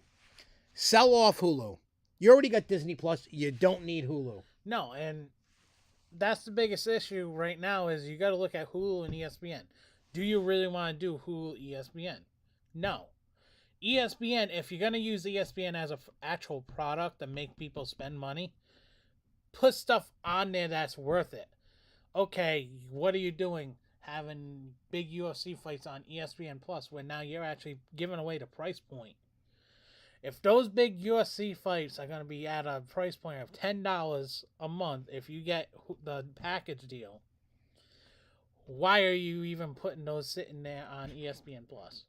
Sell off Hulu. You already got Disney Plus. You don't need Hulu. No, and that's the biggest issue right now is you got to look at Hulu and ESPN. Do you really want to do Hulu ESPN? No. ESPN, if you're going to use ESPN as an actual product to make people spend money, put stuff on there that's worth it. Okay, what are you doing? Having big UFC fights on ESPN Plus when now you're actually giving away the price point. If those big UFC fights are going to be at a price point of $10 a month, if you get the package deal, why are you even putting those sitting there on ESPN Plus?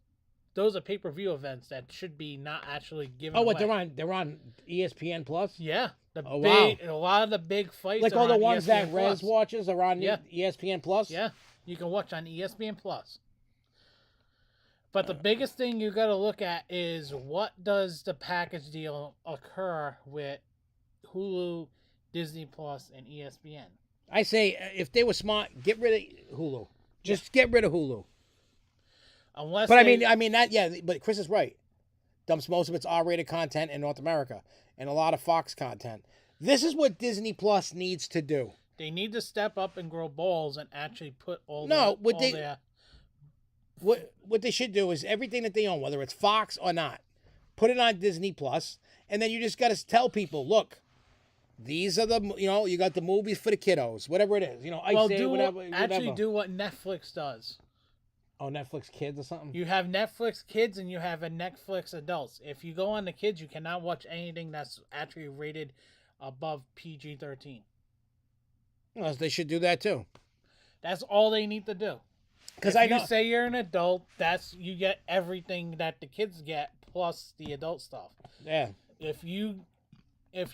Those are pay-per-view events that should be not actually given away. Oh, what, they're on ESPN Plus? Yeah. Wow. A lot of the big fights like are all the on ones ESPN that Plus. Rez watches are on ESPN Plus? Yeah. You can watch on ESPN Plus. But the biggest thing you got to look at is what does the package deal occur with Hulu, Disney Plus, and ESPN? I say if they were smart, get rid of Hulu. Just get rid of Hulu. Unless but I mean that but Chris is right. Dumps most of its R-rated content in North America and a lot of Fox content. This is what Disney Plus needs to do. They need to step up and grow balls and actually put all what they should do is everything that they own, whether it's Fox or not, put it on Disney Plus, and then you just got to tell people, look, these are the you got the movies for the kiddos, whatever it is, Actually, do what Netflix does. Oh, Netflix Kids or something? You have Netflix Kids and you have a Netflix Adults. If you go on the Kids, you cannot watch anything that's actually rated above PG-13. Well, they should do that too. That's all they need to do. Because you say you're an adult, you get everything that the kids get, plus the adult stuff. Yeah. If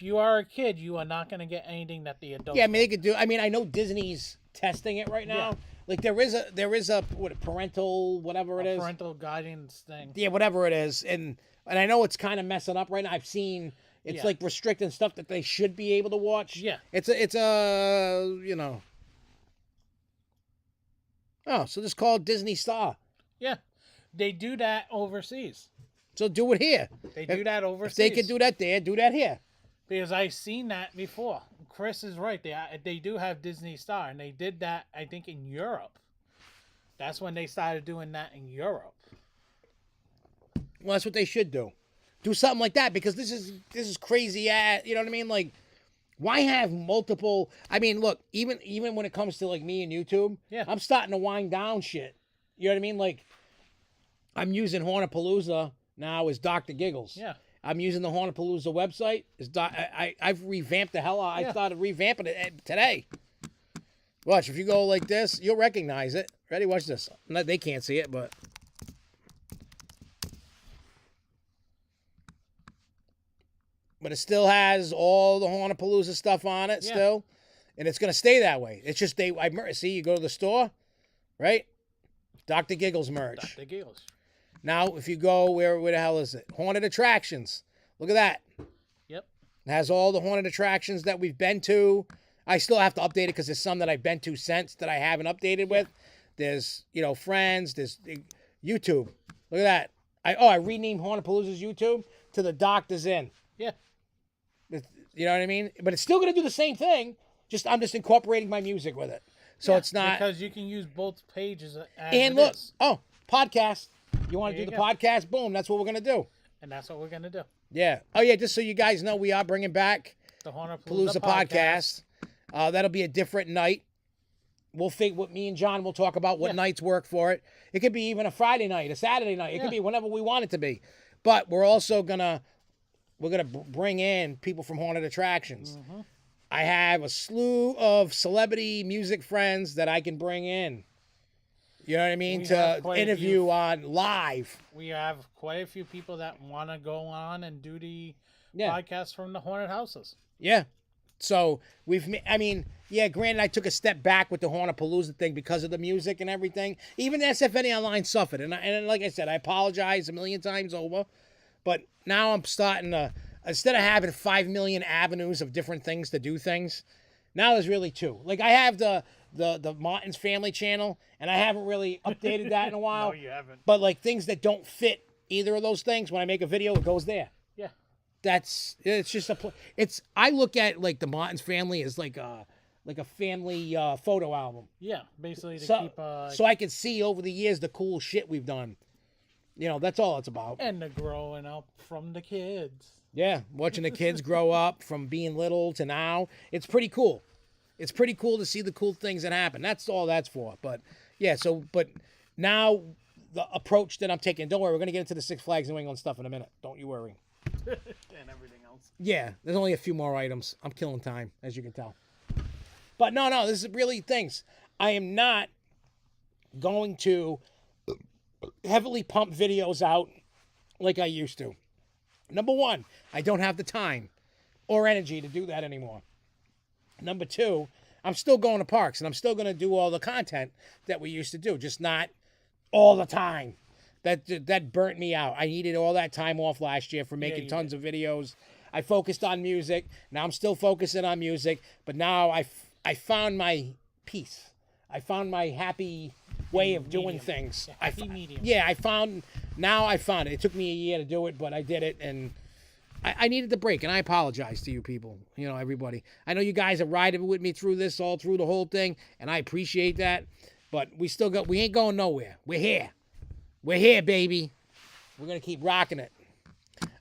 you are a kid, you are not going to get anything that the adults. Yeah, I mean they could do. I mean, I know Disney's testing it right now. Yeah. Like there is a what, parental whatever it is. Parental guidance thing. Yeah, whatever it is, and I know it's kind of messing up right now. I've seen it's like restricting stuff that they should be able to watch. Yeah. It's a you know. Oh, so just call it Disney Star. Yeah, they do that overseas. So do it here. They do that overseas. If they could do that there, do that here. Because I've seen that before. Chris is right. They do have Disney Star, and they did that, I think, in Europe. That's when they started doing that in Europe. Well, that's what they should do. Do something like that, because this is crazy ass. You know what I mean? Like, why have multiple? I mean, look, even when it comes to like me and YouTube, yeah, I'm starting to wind down shit. You know what I mean? Like, I'm using Hornapalooza now as Dr. Giggles. Yeah. I'm using the Hornapalooza website. I've revamped the hell out. I started revamping it today. Watch, if you go like this, you'll recognize it. Ready? Watch this. They can't see it, but. But it still has all the Hornapalooza stuff on it still. And it's going to stay that way. It's just see, you go to the store, right? Dr. Giggles merch. Dr. Giggles. Now, if you go, where the hell is it? Haunted Attractions. Look at that. Yep. It has all the haunted attractions that we've been to. I still have to update it because there's some that I've been to since that I haven't updated with. There's, Friends. There's YouTube. Look at that. I renamed Hornapalooza's YouTube to the Doctor's Inn. Yeah. You know what I mean? But it's still going to do the same thing. I'm just incorporating my music with it. So it's not. Because you can use both pages as and look, podcast. You want to do the go. podcast? Boom. That's what we're going to do. And that's what we're going to do. Yeah. Oh, yeah. Just so you guys know, we are bringing back the Hornapalooza podcast. That'll be a different night. We'll think what me and John will talk about what nights work for it. It could be even a Friday night, a Saturday night. It could be whenever we want it to be. But we're also gonna bring in people from Haunted Attractions. Mm-hmm. I have a slew of celebrity music friends that I can bring in. You know what I mean? To interview on live. We have quite a few people that want to go on and do the podcast from the haunted houses. Yeah. So granted, I took a step back with the Hornapalooza thing because of the music and everything. Even the SFNEOnline suffered. And like I said, I apologize a million times over. But now I'm starting to, instead of having 5 million avenues of different things to do things, now there's really 2. Like I have the Martin's Family channel, and I haven't really updated that in a while. No, you haven't. But like things that don't fit either of those things, when I make a video, it goes there. Yeah. It's just I look at like the Martin's Family as like a family photo album. Yeah, basically keep. So I can see over the years the cool shit we've done. That's all it's about. And the growing up from the kids. Yeah, watching the kids grow up from being little to now. It's pretty cool. It's pretty cool to see the cool things that happen. That's all that's for. But, but now the approach that I'm taking, don't worry, we're going to get into the Six Flags New England stuff in a minute. Don't you worry. And everything else. Yeah, there's only a few more items. I'm killing time, as you can tell. But no, this is really things. I am not going to heavily pump videos out like I used to. Number 1, I don't have the time or energy to do that anymore. Number 2, I'm still going to parks and I'm still going to do all the content that we used to do, just not all the time. That burnt me out. I needed all that time off last year for making tons of videos. I focused on music. Now I'm still focusing on music, but now I found my peace. I found my happy way of doing things. Happy medium. Yeah, I found it. It took me a year to do it, but I did it, and I needed the break, and I apologize to you people, everybody. I know you guys are riding with me through this, all through the whole thing, and I appreciate that, but we ain't going nowhere. We're here. We're here, baby. We're going to keep rocking it.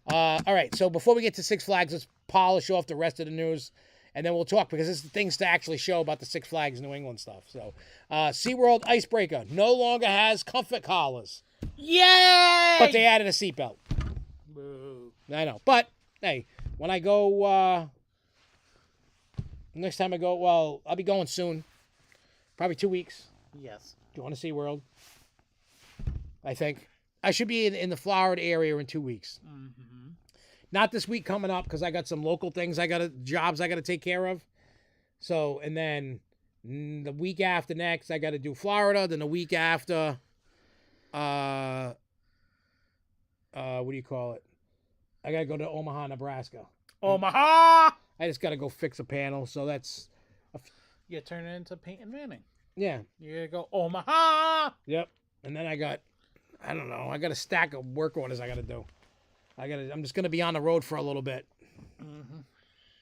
All right, so before we get to Six Flags, let's polish off the rest of the news. And then we'll talk, because there's things to actually show about the Six Flags New England stuff. So, SeaWorld Icebreaker no longer has comfort collars. Yay! But they added a seatbelt. Boo. I know. But, hey, when I go, next time I go, well, I'll be going soon. Probably 2 weeks. Yes. Do you want to SeaWorld? I think. I should be in the Florida area in 2 weeks. Mm-hmm. Not this week coming up because I got some local things jobs I got to take care of. So, and then the week after next, I got to do Florida. Then the week after, what do you call it? I got to go to Omaha, Nebraska. Omaha! I just got to go fix a panel. So that's... You turn it into Peyton Manning. Yeah. You gotta go Omaha! Yep. And then I got a stack of work orders I got to do. I'm just going to be on the road for a little bit. Mm-hmm.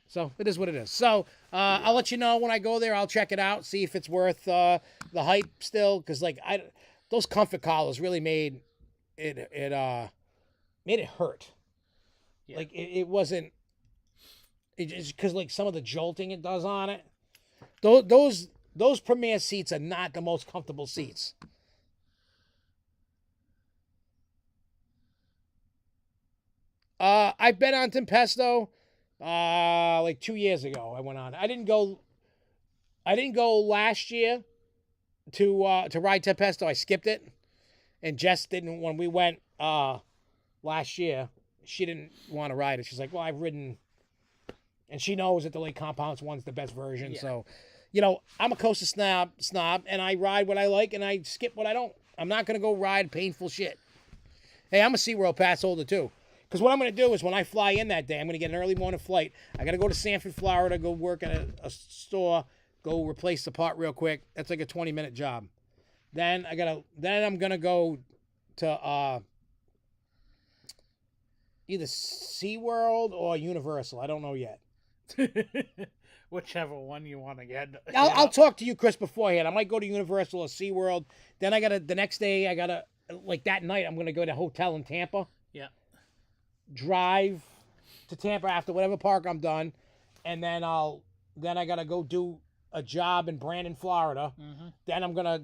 So it is what it is. So I'll let you know when I go there. I'll check it out, see if it's worth the hype still. Because like those comfort collars really made it hurt. Yeah. Like it wasn't. It just because like some of the jolting it does on it. Those Premier seats are not the most comfortable seats. I've been on Tempesto like 2 years ago. I went on. I didn't go last year to ride Tempesto. I skipped it. And Jess didn't when we went last year, she didn't want to ride it. She's like, "Well, I've ridden," and she knows that the Lake Compounce one's the best version. Yeah. So, I'm a coaster snob, and I ride what I like, and I skip what I don't. I'm not gonna go ride painful shit. Hey, I'm a SeaWorld pass holder too. Because what I'm going to do is when I fly in that day, I'm going to get an early morning flight. I got to go to Sanford, Florida, go work at a store, go replace the part real quick. That's like a 20-minute job. Then I'm going to go to either SeaWorld or Universal. I don't know yet. Whichever one you want to get. I'll talk to you, Chris, beforehand. I might go to Universal or SeaWorld. Then the next day, like that night, I'm going to go to a hotel in Tampa. Yeah. Drive to Tampa after whatever park I'm done, and then I gotta go do a job in Brandon, Florida. Mm-hmm. Then I'm gonna,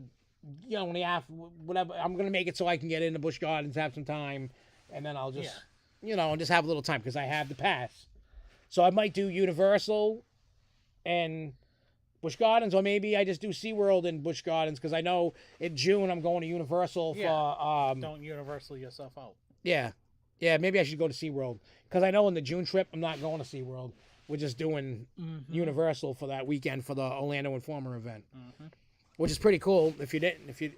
when you have whatever, I'm gonna make it so I can get into Busch Gardens, have some time, and then I'll just, just have a little time because I have the pass. So I might do Universal and Busch Gardens, or maybe I just do SeaWorld and Busch Gardens because I know in June I'm going to Universal for. Don't Universal yourself out. Yeah. Yeah, maybe I should go to SeaWorld. Because I know in the June trip, I'm not going to SeaWorld. We're just doing Universal for that weekend for the Orlando Informer event. Mm-hmm. Which is pretty cool.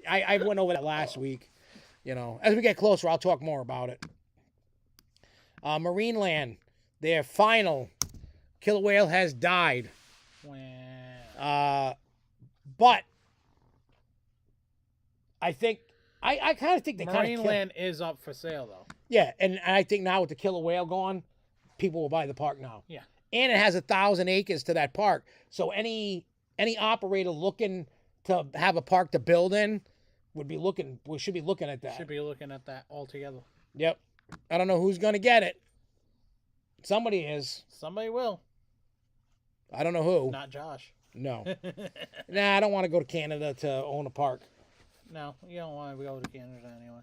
I went over that last week. As we get closer, I'll talk more about it. Marineland, their final killer whale has died. Wow. But I think I kind of think they kind of Marineland is up for sale though. Yeah, and I think now with the killer whale gone, people will buy the park now. Yeah, and it has 1,000 acres to that park, so any operator looking to have a park to build in should be looking at that. Should be looking at that altogether. Yep. I don't know who's gonna get it. Somebody is. Somebody will. I don't know who. Not Josh. No. Nah, I don't want to go to Canada to own a park. No, you don't want to go to Canada anyway.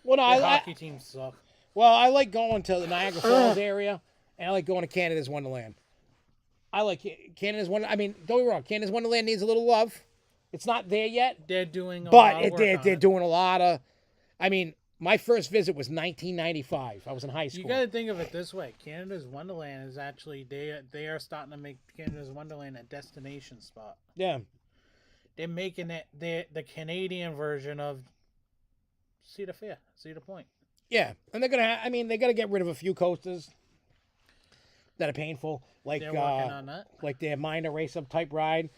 Well, no, hockey teams suck. Well, I like going to the Niagara Falls area, and I like going to Canada's Wonderland. I like Canada's Wonderland. I mean, don't get me wrong, Canada's Wonderland needs a little love. It's not there yet. They're doing a lot of work they're doing a lot of... I mean, my first visit was 1995. I was in high school. You got to think of it this way. Canada's Wonderland is actually... They are starting to make Canada's Wonderland a destination spot. Yeah. They're making it the Canadian version of Cedar Point. Yeah, and they're gonna get rid of a few coasters that are painful, like they're working on that. Like their minor race up type ride.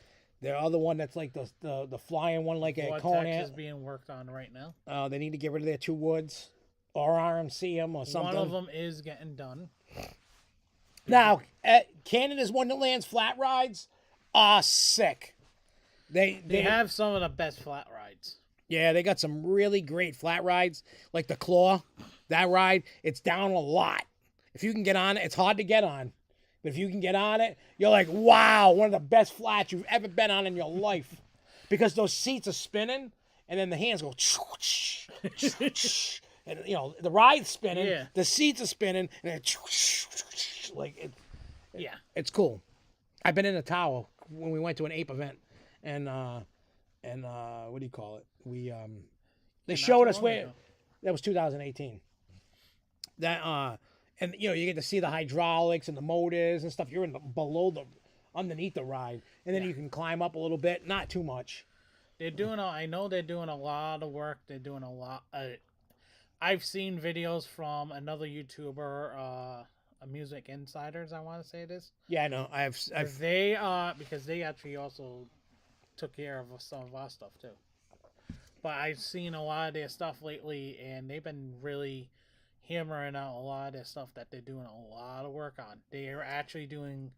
Their other one that's like the flying one, like a Conan, is being worked on right now. They need to get rid of their two woods, or RMC them or something. One of them is getting done. Now, Canada's Wonderland's flat rides are sick. They have some of the best flat rides. Yeah, they got some really great flat rides, like the Claw. That ride, it's down a lot. If you can get on it, it's hard to get on. But if you can get on it, you're like, wow, one of the best flats you've ever been on in your life. Because those seats are spinning, and then the hands go, and the ride's spinning, the seats are spinning, and it's cool. I've been in a tower when we went to an ape event, and what do you call it? They showed us where. That was 2018. That and you know, you get to see the hydraulics and the motors and stuff. You're underneath the ride, and then you can climb up a little bit, not too much. I know they're doing a lot of work. They're doing a lot. I've seen videos from another YouTuber, Music Insiders, I want to say it is. Yeah, I know. They because they actually also took care of some of our stuff too. But I've seen a lot of their stuff lately, and they've been really hammering out a lot of their stuff that they're doing a lot of work on. They are actually doing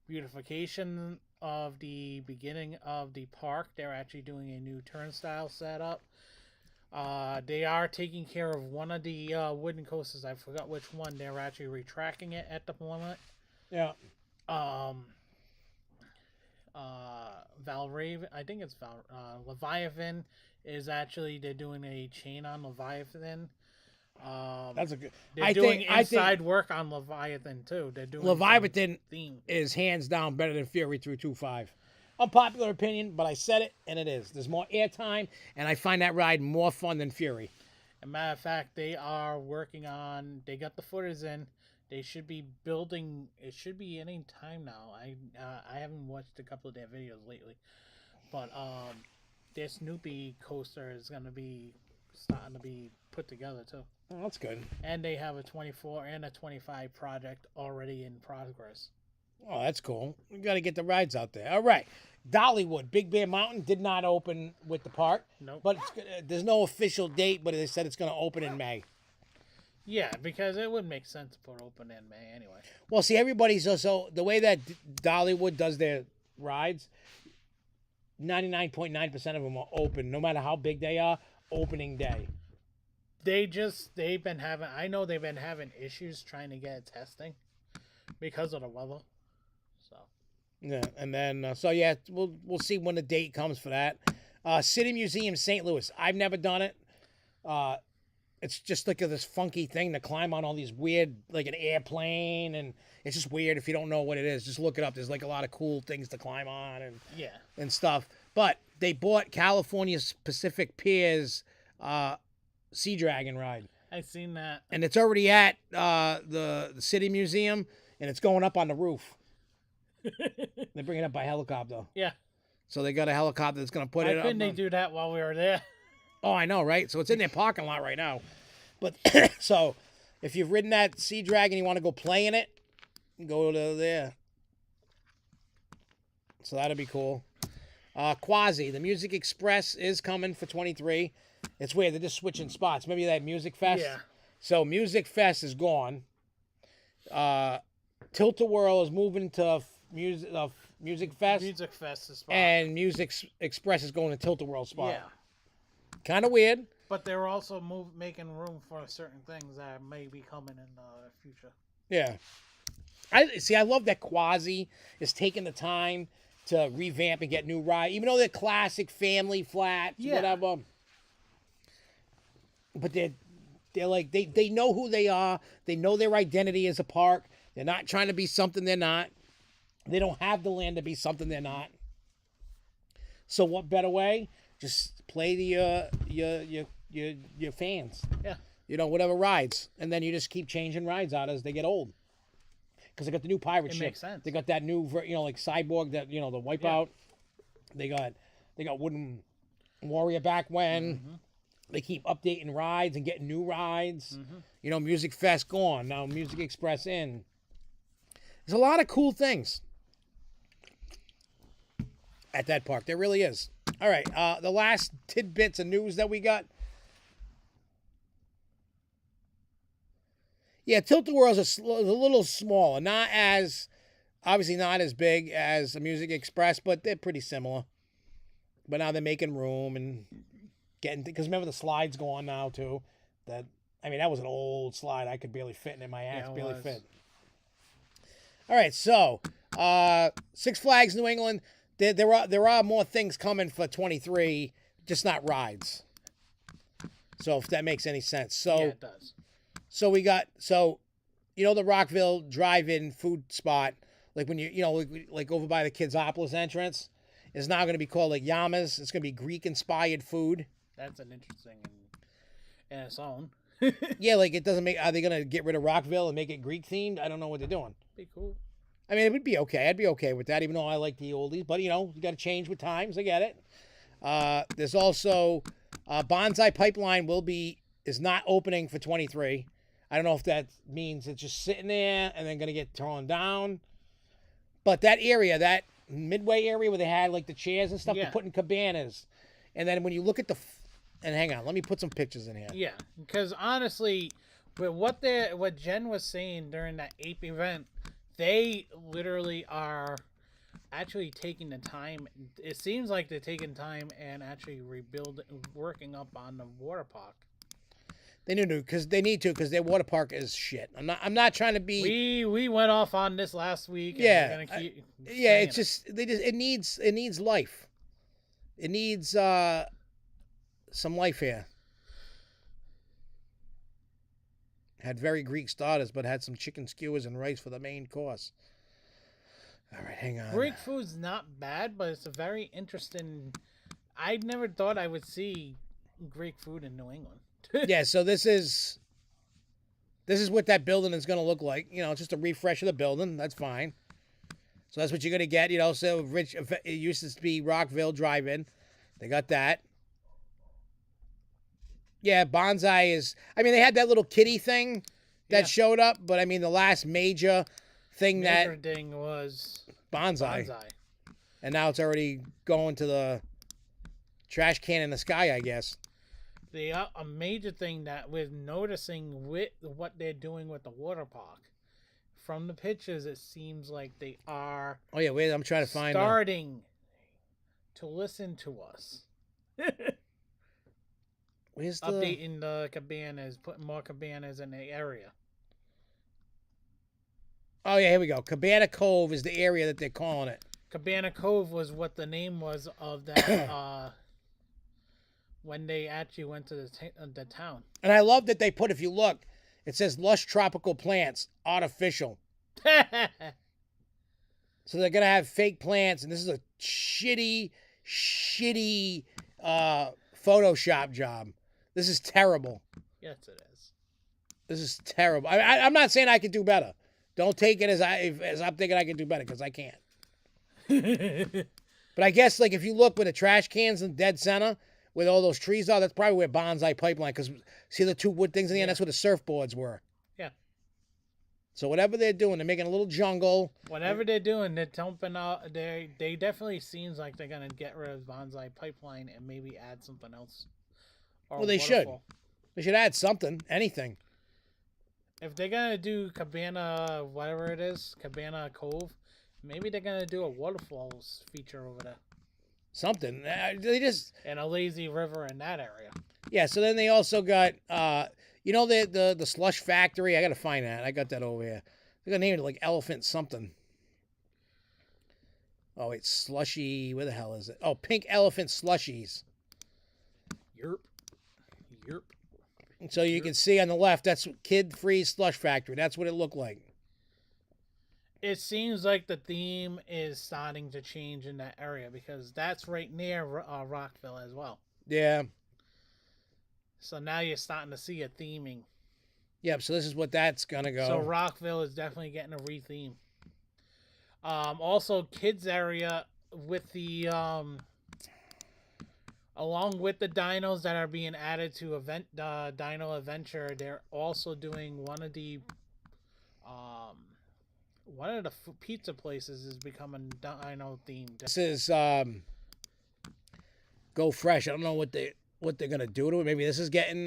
beautification of the beginning of the park. They're actually doing a new turnstile setup. They are taking care of one of the wooden coasters. I forgot which one. They're actually retracting it at the moment. Yeah. Valraven, I think it's Leviathan is actually, they're doing a chain on Leviathan. That's a good. They're doing inside work on Leviathan too. They're doing Leviathan is hands down better than Fury 325. Unpopular opinion, but I said it, and it is. There's more airtime, and I find that ride more fun than Fury. As a matter of fact, they are working on. They got the footers in. They should be building. It should be any time now. I haven't watched a couple of their videos lately, but their Snoopy coaster is gonna be starting to be put together too. Oh, that's good. And they have a 24 and a 25 project already in progress. Oh, that's cool. We got to get the rides out there. All right. Dollywood, Big Bear Mountain did not open with the park. Nope. But there's no official date, but they said it's going to open in May. Yeah, because it would make sense to put open in May anyway. Well, see, everybody's also, the way that Dollywood does their rides, 99.9% of them are open, no matter how big they are, opening day. They've been having issues trying to get testing because of the weather. So yeah, and then we'll see when the date comes for that. City Museum St. Louis. I've never done it. It's just like this funky thing to climb on, all these weird, like an airplane, and it's just weird if you don't know what it is. Just look it up. There's like a lot of cool things to climb on and stuff. But they bought California's Pacific Piers Sea Dragon ride. I've seen that. And it's already at the City Museum, and it's going up on the roof. They bring it up by helicopter. Yeah. So they got a helicopter that's going to put it up. Why couldn't they do that while we were there? Oh, I know, right? So it's in their parking lot right now. But so if you've ridden that Sea Dragon, you want to go play in it, go to there. So that'll be cool. Quasi, the Music Express is coming for 23. It's weird. They're just switching spots. Maybe that Music Fest. Yeah. So Music Fest is gone. Tilt-A-Whirl is moving to Music Fest. Music Fest is spot. And Music Express is going to Tilt-A-Whirl spot. Yeah. Kind of weird. But they're also making room for certain things that may be coming in the future. Yeah. I love that Quasi is taking the time to revamp and get new rides, even though they're classic family flats, whatever. But they're like they know who they are. They know their identity as a park. They're not trying to be something they're not. They don't have the land to be something they're not. So what better way? Just play your fans. Yeah. You know, whatever rides, and then you just keep changing rides out as they get old. Because they got the new pirate ship. Makes sense. They got that new, like Cyborg, that the Wipeout. Yeah. They got Wooden Warrior back when. Mm-hmm. They keep updating rides and getting new rides. Mm-hmm. Music Fest gone. Now Music Express in. There's a lot of cool things at that park. There really is. All right. The last tidbits of news that we got. Yeah, Tilt-A-Whirl is a little smaller. Obviously not as big as the Music Express, but they're pretty similar. But now they're making room and because remember the slides go on now too. That was an old slide. I could barely fit in it. My ass barely fit. All right, so Six Flags New England. There are more things coming for 23, just not rides. So if that makes any sense. So yeah, it does. So we got the Rockville drive-in food spot, like when like over by the Kidsopolis entrance, is now going to be called like Yama's. It's going to be Greek-inspired food. That's an interesting. in its own. Yeah, like it doesn't make. Are they gonna get rid of Rockville and make it Greek themed? I don't know what they're doing. Be cool. I mean, it would be okay. I'd be okay with that, even though I like the oldies. But you got to change with times. I get it. There's also Bonsai Pipeline is not opening for 23. I don't know if that means it's just sitting there and then going to get torn down. But that area, that midway area where they had like the chairs and stuff, Yeah. they're putting cabanas. And then when you look at and hang on, let me put some pictures in here. Yeah, because honestly, with what Jen was saying during that ape event, they literally are actually taking the time. It seems like they're taking time and actually working up on the water park. They need to, because their water park is shit. I'm not trying to be. We went off on this last week. And Yeah, we're gonna keep it's just it needs life. It needs some life here. Had very Greek starters, but had some chicken skewers and rice for the main course. All right, hang on. Greek food's not bad, but it's a very interesting. I never thought I would see Greek food in New England. Yeah, so this is what that building is going to look like. Just a refresh of the building. That's fine. So that's what you're going to get. So it used to be Rockville Drive-In. They got that. Yeah, Bonsai is. I mean, they had that little kitty thing that showed up, but I mean, the last major thing was Bonsai, and now it's already going to the trash can in the sky, I guess. A major thing that we're noticing with what they're doing with the water park, from the pictures, it seems like they are. Oh yeah, wait, I'm trying to find. Starting to listen to us. Where's updating the cabanas, putting more cabanas in the area. Oh yeah, here we go. Cabana Cove is the area that they're calling it. Cabana Cove was what the name was of that. When they actually went to the town. And I love that they put, if you look, it says lush tropical plants, artificial. So they're going to have fake plants, and this is a shitty Photoshop job. This is terrible. Yes, it is. This is terrible. I'm not saying I can do better. Don't take it as I'm thinking I can do better, because I can't. But I guess, like, if you look where the trash cans in dead center, where all those trees are, that's probably where Bonsai Pipeline, because see the two wood things in the end? That's where the surfboards were. Yeah. So whatever they're doing, they're making a little jungle. Whatever they're doing, they're dumping out. They definitely seems like they're gonna get rid of Bonsai Pipeline and maybe add something else. Well, they should. They should add something, anything. If they're gonna do Cabana, whatever it is, Cabana Cove, maybe they're gonna do a waterfalls feature over there. Something. They just. And a lazy river in that area. Yeah. So then they also got, the slush factory. I gotta find that. I got that over here. They're gonna name it like Elephant something. Oh wait, slushy. Where the hell is it? Oh, Pink Elephant Slushies. Yerp. So you can see on the left, that's Kid-Free Slush Factory. That's what it looked like. It seems like the theme is starting to change in that area because that's right near Rockville as well. Yeah. So now you're starting to see a theming. Yep, so this is what that's going to go. So Rockville is definitely getting a re-theme. Also, kids area with the... along with the dinos that are being added to Dino Adventure, they're also doing one of the pizza places is becoming dino themed. This is Go Fresh. I don't know what they're gonna do to it. Maybe this is getting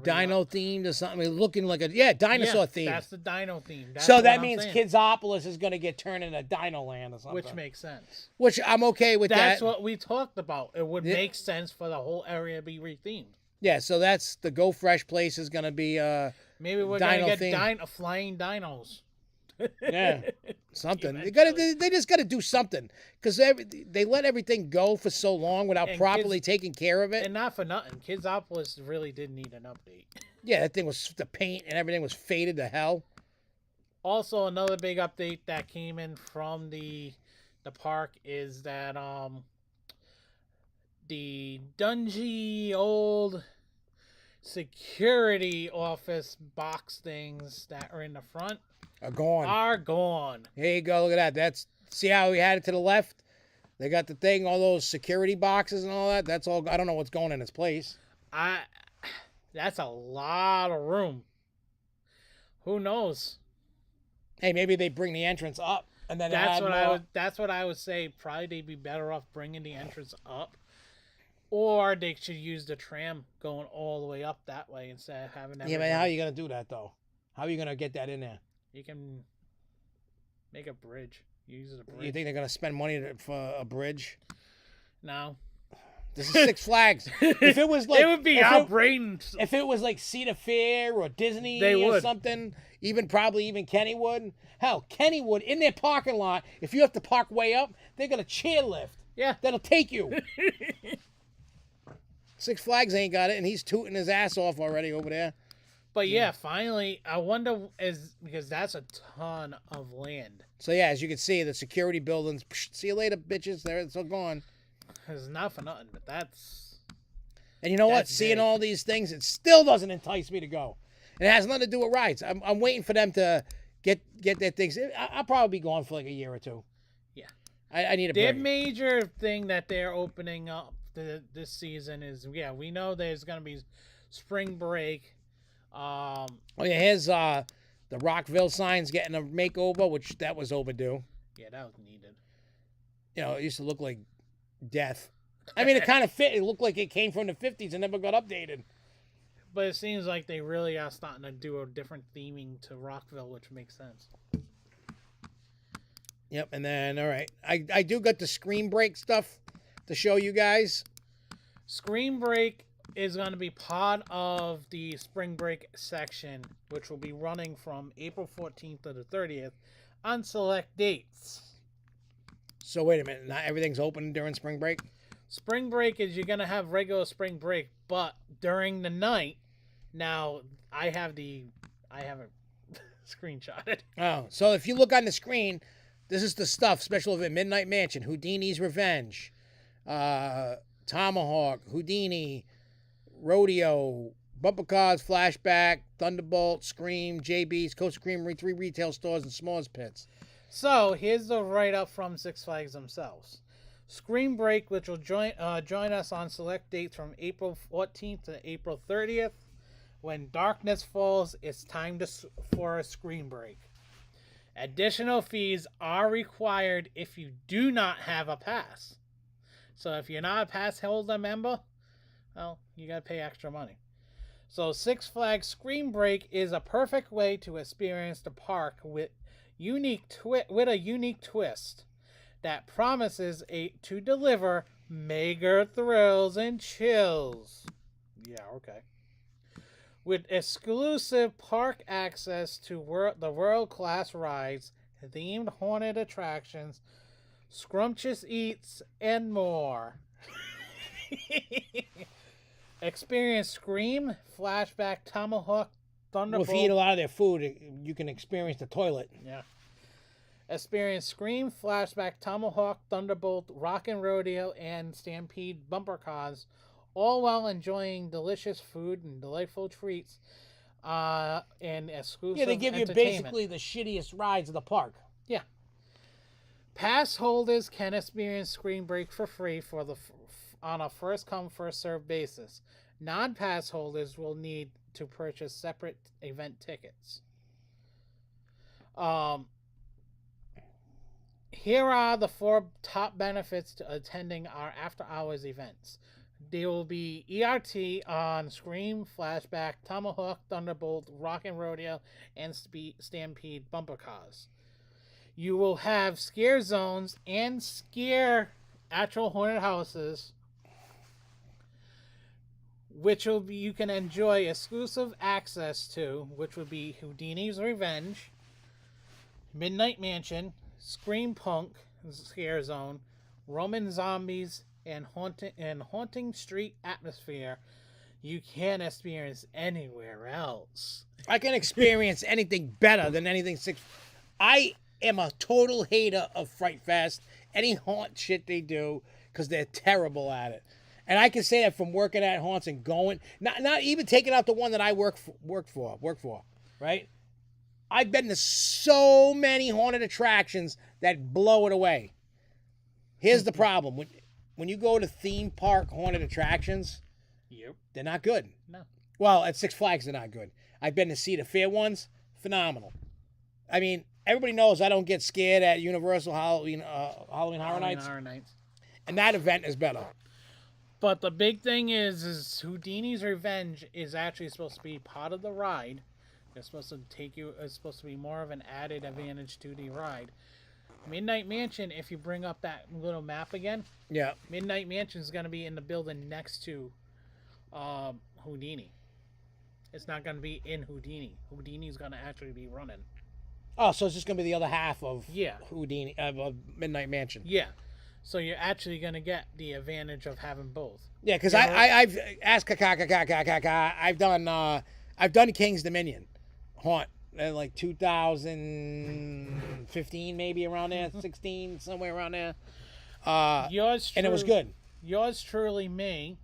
dino themed or something. It's looking like dinosaur themed. That's the dino theme. So that means Kidsopolis is gonna get turned into Dino Land or something. Which makes sense. Which I'm okay with that. That's what we talked about. It would make sense for the whole area to be rethemed. Yeah, so that's the Go Fresh place is gonna be maybe we're gonna get flying dinos. Yeah, something. They just got to do something because they let everything go for so long without properly taking care of it. And not for nothing, Kidsopolis really did need an update. Yeah, that thing was the paint and everything was faded to hell. Also, another big update that came in from the park is that the dungy old security office box things that are in the front Are gone. are gone. Here you go. Look at that. See how we had it to the left? They got the thing, all those security boxes and all that. That's all. I don't know what's going in its place. That's a lot of room. Who knows? Hey, maybe they bring the entrance up and then That's add what more. That's what I would say. Probably they'd be better off bringing the entrance up, or they should use the tram going all the way up that way instead of having that. Yeah, but how are you gonna do that though? How are you gonna get that in there? You can make a bridge. Use a bridge. You think they're gonna spend money for a bridge? No. This is Six Flags. If it was like, it would be outrageous. If it was like Cedar Fair or Disney They or would. something, probably even Kennywood. Hell, Kennywood in their parking lot. If you have to park way up, they're gonna chairlift. Yeah. That'll take you. Six Flags ain't got it, and he's tooting his ass off already over there. But yeah, finally, I wonder because that's a ton of land. So yeah, as you can see, the security buildings. See you later, bitches. It's all gone. It's not for nothing, but that's. And you know what? That's Seeing big. all these things, it still doesn't entice me to go. It has nothing to do with rides. I'm waiting for them to get their things. I'll probably be gone for like a year or two. Yeah. I need a Their break. major thing that they're opening up this season is, we know there's going to be spring break. Oh yeah, here's the Rockville signs getting a makeover, which that was overdue. Yeah, that was needed. You know, it used to look like death. I mean, it kind of fit. It looked like it came from the 50s and never got updated. But it seems like they really are starting to do a different theming to Rockville, which makes sense. Yep, and then, all right. I do got the screen break stuff to show you guys. Screen break is going to be part of the spring break section, which will be running from April 14th to the 30th on select dates. So wait a minute. Not everything's open during spring break? Spring break is you're going to have regular spring break, but during the night, now I haven't screenshotted. Oh, so if you look on the screen, this is the stuff. Special event, Midnight Mansion, Houdini's Revenge, Tomahawk, Houdini, Rodeo, Bumper Cars, Flashback, Thunderbolt, Scream, JB's, Coastal Creamery, 3 retail stores, and S'mores Pits. So here's the write-up from Six Flags themselves. Screen break, which will join us on select dates from April 14th to April 30th. When darkness falls, it's time for a screen break. Additional fees are required if you do not have a pass. So if you're not a pass holder member, well, you got to pay extra money. So Six Flags Screen Break is a perfect way to experience the park with a unique twist that promises to deliver mega thrills and chills. Yeah, okay. With exclusive park access to the world-class rides, themed haunted attractions, scrumptious eats, and more. Experience Scream, Flashback, Tomahawk, Thunderbolt. Well, if you eat a lot of their food, you can experience the toilet. Yeah. Experience Scream, Flashback, Tomahawk, Thunderbolt, Rockin' Rodeo, and Stampede bumper cars, all while enjoying delicious food and delightful treats and exclusive Yeah, they give you entertainment. basically the shittiest rides of the park. Yeah. Pass holders can experience Screen Break for free on a first-come, first-served basis. Non-pass holders will need to purchase separate event tickets. Here are the 4 top benefits to attending our after-hours events. There will be ERT on Scream, Flashback, Tomahawk, Thunderbolt, Rockin' Rodeo, and Stampede bumper cars. You will have scare zones and scare actual haunted houses, which you can enjoy exclusive access to, which would be Houdini's Revenge, Midnight Mansion, Scream Punk Scare Zone, Roman Zombies, and haunting street atmosphere you can't experience anywhere else. I can experience anything better than anything Six. I am a total hater of Fright Fest, any haunt shit they do, because they're terrible at it. And I can say that from working at haunts and going, not even taking out the one that I work for, right? I've been to so many haunted attractions that blow it away. Here's the problem. When you go to theme park haunted attractions, Yep. they're not good. No. Well, at Six Flags, they're not good. I've been to Cedar Fair ones, phenomenal. I mean, everybody knows I don't get scared at Universal Halloween Horror Nights. Horror Nights. And that event is better. But the big thing is Houdini's Revenge is actually supposed to be part of the ride. It's supposed to it's supposed to be more of an added advantage to the ride. Midnight Mansion, if you bring up that little map again, Yeah. Midnight Mansion is going to be in the building next to Houdini. It's not going to be in Houdini. Houdini's going to actually be running. Oh, so it's just going to be the other half of Yeah. Houdini, of Midnight Mansion. Yeah. So you're actually going to get the advantage of having both. Yeah, because I've asked I've done King's Dominion haunt like 2015 maybe around there, 16 somewhere around there. Yours and it was good. Yours truly, me,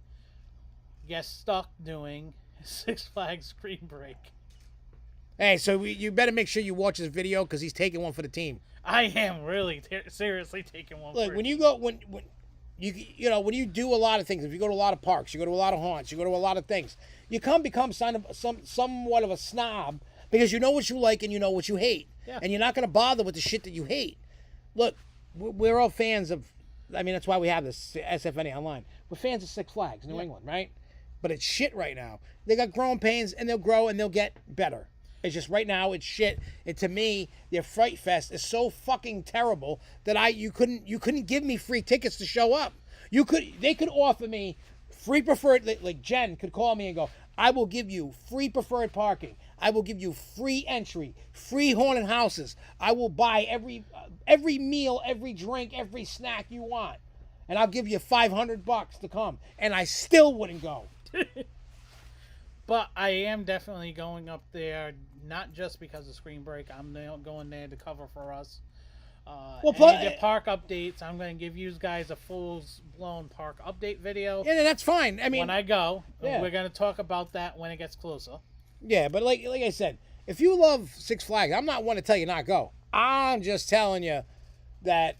get stuck doing Six Flags Screen Break. Hey, so you better make sure you watch this video because he's taking one for the team. I am really seriously taking one. Look, when you go when you do a lot of things, if you go to a lot of parks, you go to a lot of haunts, you go to a lot of things, you become somewhat of a snob because you know what you like and you know what you hate, and you're not going to bother with the shit that you hate. Look, we're all fans of. I mean, that's why we have this SFNEOnline. We're fans of Six Flags, New England, right? But it's shit right now. They got growing pains, and they'll grow and they'll get better. It's just right now it's shit. And to me, their Fright Fest is so fucking terrible that you couldn't give me free tickets to show up. They could offer me free preferred, like Jen could call me and go, I will give you free preferred parking. I will give you free entry, free haunted houses. I will buy every meal, every drink, every snack you want. And I'll give you $500 to come. And I still wouldn't go. But I am definitely going up there, not just because of Screen Break. I'm going there to cover for us. The park updates, I'm going to give you guys a full-blown park update video. Yeah, that's fine. I mean, when I go, we're going to talk about that when it gets closer. Yeah, but like I said, if you love Six Flags, I'm not one to tell you not go. I'm just telling you that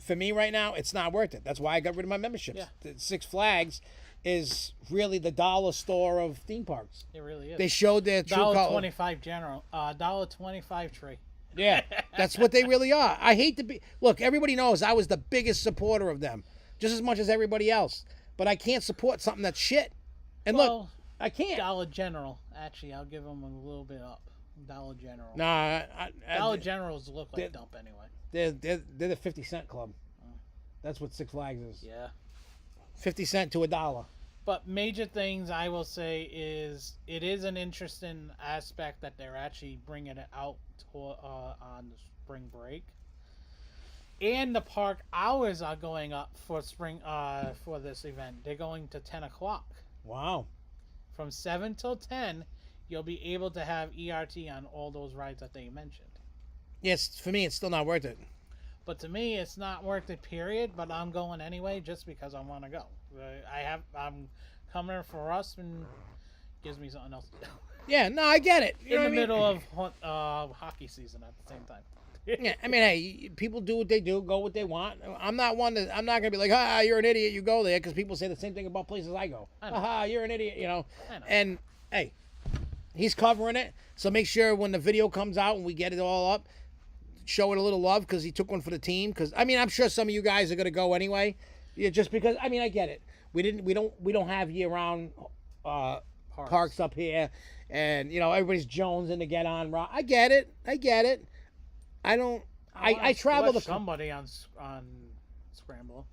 for me right now, it's not worth it. That's why I got rid of my memberships. Yeah. Six Flags is really the dollar store of theme parks. It really is. They showed their true color. $1.25 general, $1.25 tree. Yeah, that's what they really are. I hate to be. Look, everybody knows I was the biggest supporter of them, just as much as everybody else. But I can't support something that's shit. And look, I can't. Dollar General. Actually, I'll give them a little bit up. Dollar General. Nah, Dollar Generals look like dump anyway. They're the 50-cent club. That's what Six Flags is. Yeah. 50 cents to $1. But major things I will say is it is an interesting aspect that they're actually bringing it out on the spring break, and the park hours are going up for for this event. They're going to 10 o'clock. Wow. From 7 till 10, you'll be able to have ERT on all those rides that they mentioned. Yes, for me, it's still not worth it. But to me, it's not worth it, period. But I'm going anyway just because I want to go. I'm coming for us and gives me something else to do. Yeah, no, I get it. In the middle of hockey season at the same time. Yeah, I mean, hey, people do what they do, go what they want. I'm not gonna be like, you're an idiot, you go there, because people say the same thing about places I go. You're an idiot, you know. I know. And hey, he's covering it, so make sure when the video comes out and we get it all up, show it a little love because he took one for the team. Because I mean, I'm sure some of you guys are gonna go anyway. Yeah, just because I mean, I get it. We don't have year-round parks up here, and you know everybody's jonesing to get on. I get it. I travel somebody on Scramble.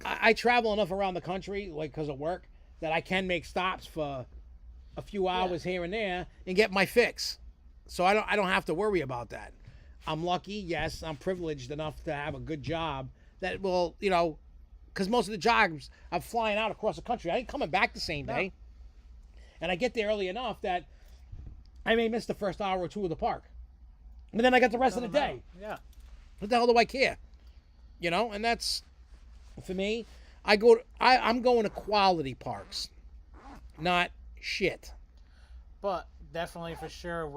I travel enough around the country, like because of work, that I can make stops for a few hours here and there and get my fix. So I don't have to worry about that. I'm lucky, yes. I'm privileged enough to have a good job that will, you know, because most of the jobs I'm flying out across the country. I ain't coming back the same day, and I get there early enough that I may miss the first hour or two of the park. But then I got the rest of the day. Yeah. What the hell do I care? You know, and that's, for me, I'm going to quality parks, not shit. But definitely for sure,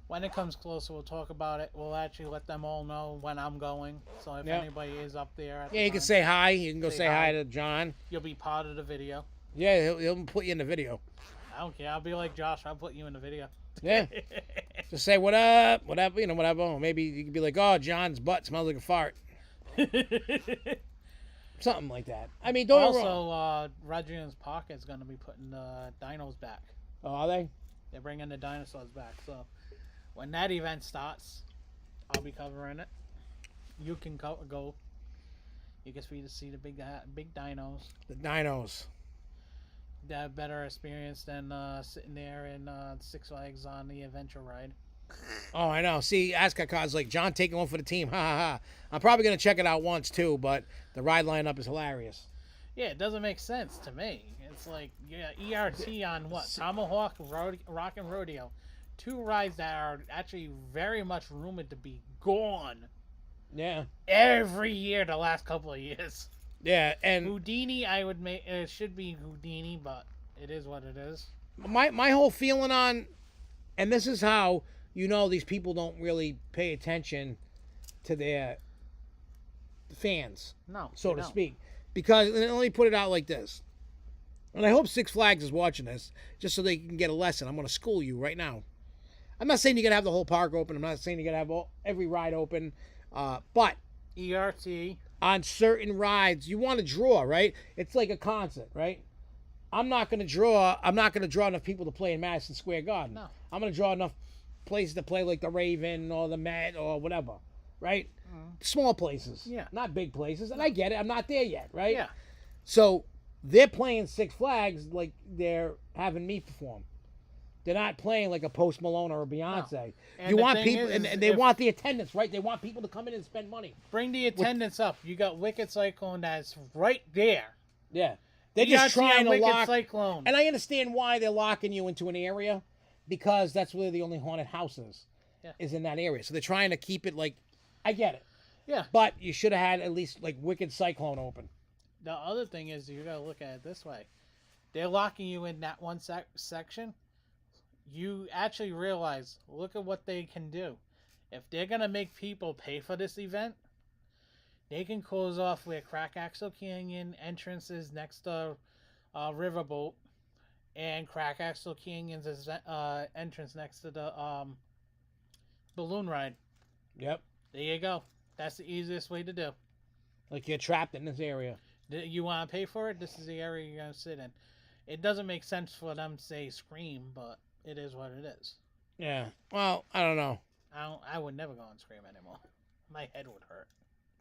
when it comes closer, we'll talk about it. We'll actually let them all know when I'm going. So if Yep. anybody is up there, Yeah, you can say hi. You can go say hi to John. You'll be part of the video. Yeah, he'll put you in the video. I don't care. I'll be like Josh. I'll put you in the video. Yeah. Just say what up, whatever, whatever. Or maybe you could be like, oh, John's butt smells like a fart. Something like that. I mean, don't get wrong. Also, Rodriguez Park is going to be putting the dinos back. Oh, are they? They're bringing the dinosaurs back. So when that event starts, I'll be covering it. You can go. You get free to see the big dinos. The dinos. They have better experience than sitting there in Six Flags on the adventure ride. Oh, I know. See, Ascot like, John taking one for the team. Ha ha ha. I'm probably going to check it out once, too, but the ride lineup is hilarious. Yeah, it doesn't make sense to me. It's like, ERT on what? Tomahawk, Rock and Rodeo. Two rides that are actually very much rumored to be gone. Yeah. Every year the last couple of years. Yeah, and Houdini, I would make it should be Houdini, but it is what it is. My whole feeling on, and this is how these people don't really pay attention to their fans, so to speak, because let me put it out like this, and I hope Six Flags is watching this just so they can get a lesson. I'm going to school you right now. I'm not saying you got to have the whole park open. I'm not saying you got to have every ride open, but ERT. On certain rides, you want to draw, right? It's like a concert, right? I'm not going to draw enough people to play in Madison Square Garden. No. I'm going to draw enough places to play like the Raven or the Met or whatever, right? Small places. Yeah. Not big places. And I get it. I'm not there yet, right? Yeah. So they're playing Six Flags like they're having me perform. They're not playing like a Post Malone or a Beyonce. No. You want people, and they want the attendance, right? They want people to come in and spend money. Bring the attendance up. You got Wicked Cyclone that's right there. Yeah. They're just trying to lock. Cyclone. And I understand why they're locking you into an area, because that's where the only haunted house is in that area. So they're trying to keep it like, I get it. Yeah. But you should have had at least like Wicked Cyclone open. The other thing is you got to look at it this way. They're locking you in that one section. You actually realize, look at what they can do. If they're going to make people pay for this event, they can close off where Crack Axle Canyon entrance is next to Riverboat, and Crack Axle Canyon's entrance next to the balloon ride. Yep. There you go. That's the easiest way to do. Like you're trapped in this area. You want to pay for it? This is the area you're going to sit in. It doesn't make sense for them to say Scream, but it is what it is. Yeah. Well, I don't know. I would never go on Scream anymore. My head would hurt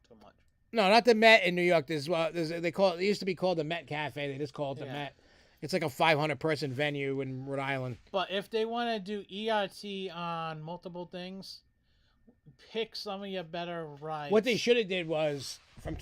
too much. No, not the Met in New York. It used to be called the Met Cafe. They just call it the Met. It's like a 500-person venue in Rhode Island. But if they want to do ERT on multiple things, pick some of your better rides. What they should have did was from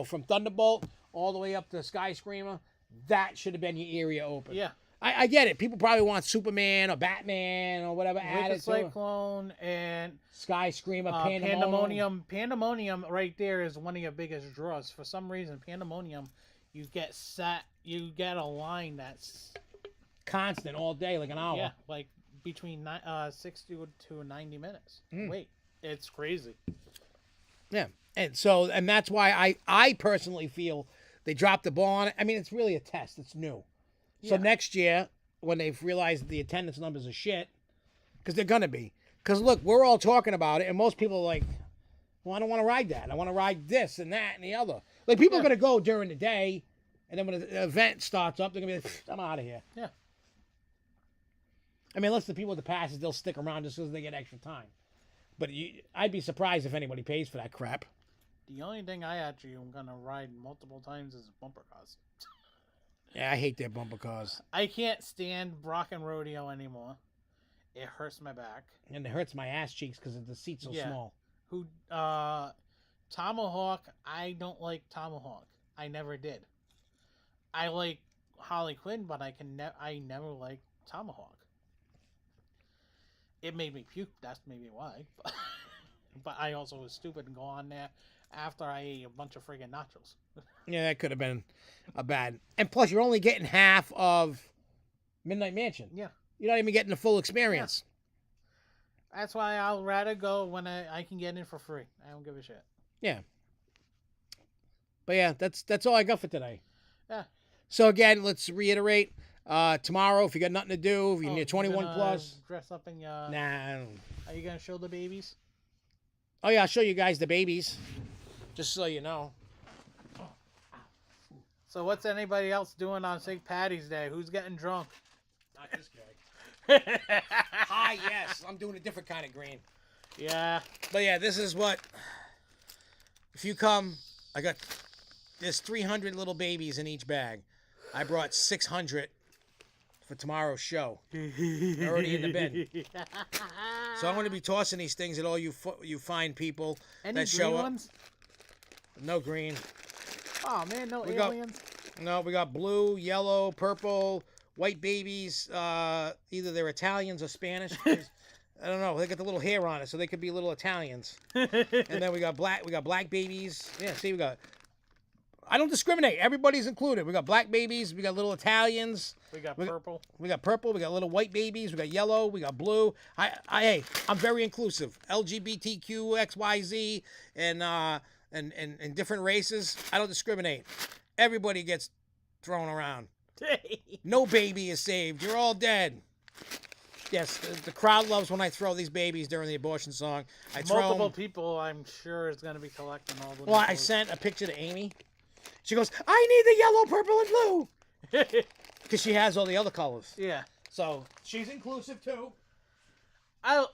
from Thunderbolt all the way up to Skyscreamer, that should have been your area open. Yeah. I get it. People probably want Superman or Batman or whatever Wicked Cyclone and Skyscreamer, Pandemonium. Pandemonium right there is one of your biggest draws. For some reason, Pandemonium, you get a line that's constant all day, like an hour. Yeah, like between 60 to 90 minutes. Wait, it's crazy. Yeah, and that's why I personally feel they dropped the ball on it. I mean, it's really a test. It's new. So next year, when they've realized the attendance numbers are shit, because they're going to be. Because, look, we're all talking about it, and most people are like, well, I don't want to ride that. I want to ride this and that and the other. Like, people are going to go during the day, and then when the event starts up, they're going to be like, I'm out of here. Yeah. I mean, unless the people with the passes, they'll stick around just because they get extra time. But I'd be surprised if anybody pays for that crap. The only thing I actually am going to ride multiple times is bumper cars. Yeah, I hate their bumper cars. I can't stand Rock and Rodeo anymore. It hurts my back. And it hurts my ass cheeks because the seat's so small. Tomahawk, I don't like Tomahawk. I never did. I like Harley Quinn, but I never liked Tomahawk. It made me puke. That's maybe why. But I also was stupid and go on there after I ate a bunch of friggin' nachos. Yeah, that could have been a bad. And plus, you're only getting half of Midnight Mansion. Yeah. You're not even getting the full experience. That's why I'll rather go when I can get in for free. I don't give a shit. Yeah. But yeah, that's all I got for today. Yeah. So again, let's reiterate. Tomorrow, if you got nothing to do, if you're near you 21 gonna plus. Dress up in your... Nah. I don't. Are you gonna show the babies? Oh yeah, I'll show you guys the babies. Just so you know. So what's anybody else doing on St. Patty's Day? Who's getting drunk? Not this guy. Ah, yes. I'm doing a different kind of green. Yeah. But yeah, this is what. If you come, there's 300 little babies in each bag. I brought 600 for tomorrow's show. They're already in the bin. So I'm going to be tossing these things at all you fine people Any that show green up. ones? No green. Oh man, no aliens. We got blue, yellow, purple, white babies. Either they're Italians or Spanish. I don't know. They got the little hair on it, so they could be little Italians. And then we got black babies. Yeah, see, I don't discriminate. Everybody's included. We got black babies. We got little Italians. We got purple. We got purple. We got little white babies. We got yellow. We got blue. Hey, I'm very inclusive. LGBTQ, XYZ, and different races. I don't discriminate. Everybody gets thrown around. No baby is saved. You're all dead. Yes, the crowd loves when I throw these babies during the abortion song. Multiple people, I'm sure, is going to be collecting all the. Well, I sent a picture to Amy. She goes, I need the yellow, purple, and blue. Because she has all the other colors. Yeah. So she's inclusive too. I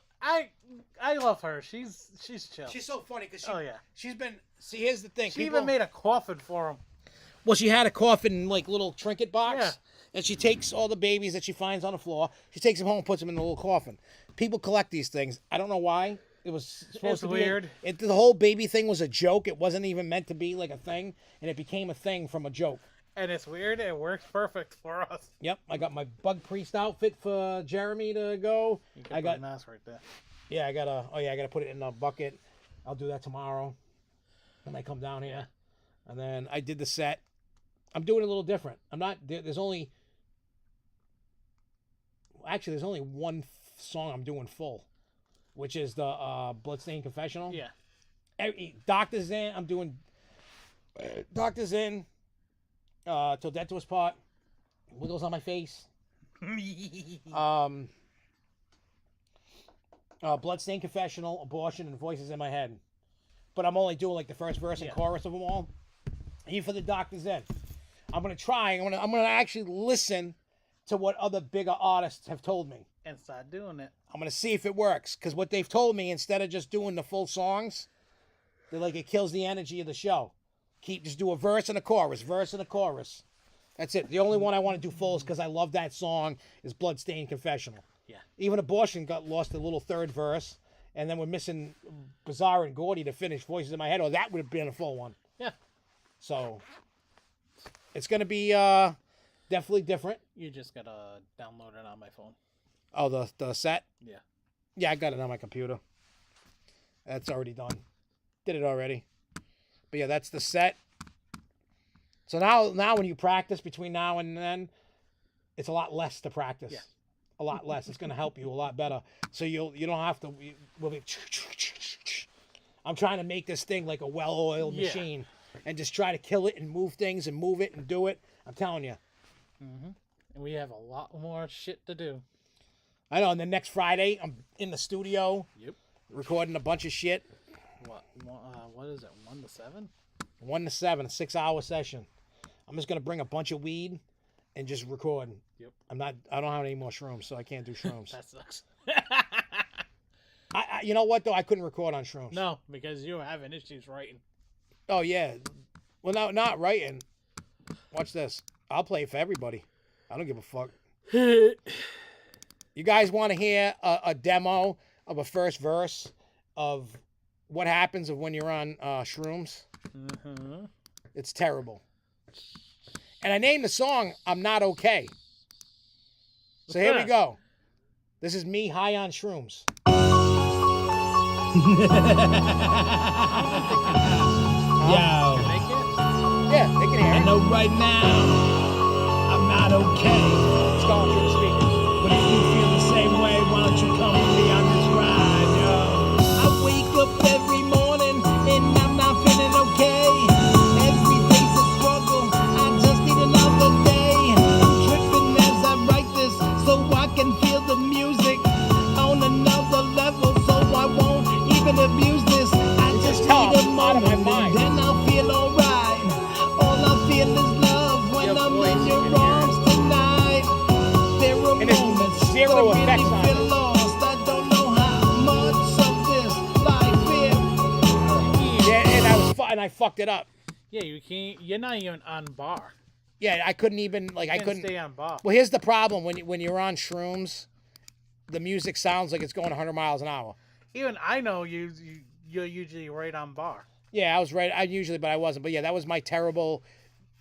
love her. She's chill. She's so funny because she's been. See, here's the thing. She even made a coffin for him. Well, she had a coffin, like little trinket box. Yeah. And she takes all the babies that she finds on the floor. She takes them home and puts them in the little coffin. People collect these things. I don't know why. It was supposed to be weird. The whole baby thing was a joke. It wasn't even meant to be like a thing, and it became a thing from a joke. And it's weird. It works perfect for us. Yep, I got my bug priest outfit for Jeremy to go. I got a mask right there. Yeah, I gotta put it in a bucket. I'll do that tomorrow when I come down here. And then I did the set. I'm doing it a little different. I'm not. There's only one song I'm doing full, which is the Bloodstained Confessional. Yeah. Doctor's in. I'm doing Doctor's in. Till Death Do Us Part. Wiggles on my face. Bloodstained Confessional, Abortion, and Voices in My Head. But I'm only doing like the first verse and chorus of them all. Even for the Doctor's in. I'm gonna try. I'm gonna actually listen to what other bigger artists have told me. And start doing it. I'm gonna see if it works. Because what they've told me, instead of just doing the full songs, they're like, it kills the energy of the show. Just do a verse and a chorus, verse and a chorus. That's it. The only one I want to do full is because I love that song is Bloodstained Confessional. Yeah. Even Abortion got lost a little third verse, and then we're missing Bizarre and Gordy to finish Voices in My Head, or that would have been a full one. Yeah. So it's gonna be definitely different. You just gotta download it on my phone. Oh, the set? Yeah. Yeah, I got it on my computer. That's already done. Did it already. But yeah, that's the set. So now when you practice between now and then, it's a lot less to practice. Yeah. A lot less. It's going to help you a lot better. So you don't have to. We'll be, I'm trying to make this thing like a well-oiled machine, and just try to kill it and move things and move it and do it. I'm telling you. Mm-hmm. And we have a lot more shit to do. I know. And then next Friday, I'm in the studio. Yep. Recording a bunch of shit. What is it? 1 to 7? 1 to 7, a 6-hour session. I'm just gonna bring a bunch of weed and just record. Yep. I don't have any more shrooms, so I can't do shrooms. That sucks. You know what though? I couldn't record on shrooms. No, because you're having issues writing. Oh yeah. Well, no, not writing. Watch this. I'll play it for everybody. I don't give a fuck. You guys want to hear a demo of a first verse of what happens when you're on shrooms? Mm-hmm. It's terrible. And I named the song I'm Not Okay. So here we go. This is me high on shrooms. Yo. Can they get? Yeah, they can hear I it. know right now I'm not okay. It's going through the speakers. But if you feel the same way, why don't you come with me on this ride, yo? I wake up every morning and I'm not feeling okay. Every day's a struggle, I just need another day. I'm tripping as I write this so I can feel the music on another level, so I won't even abuse this. I just tell need a I'm out of my moment mind. and then I'll feel alright. All I feel is love when Your I'm voice, in you your can hear it. arms tonight. There are And there's moments zero when I effects really on feel it. lost. I don't know how much of this life is. Yeah, and I fucked it up. Yeah, you can't. You're not even on bar. Yeah, I couldn't even like I You couldn't. stay on bar. Well, here's the problem when you're on shrooms, the music sounds like it's going 100 miles an hour. Even I know you're usually right on bar. Yeah, I was right. I usually, but I wasn't. But yeah, that was my terrible.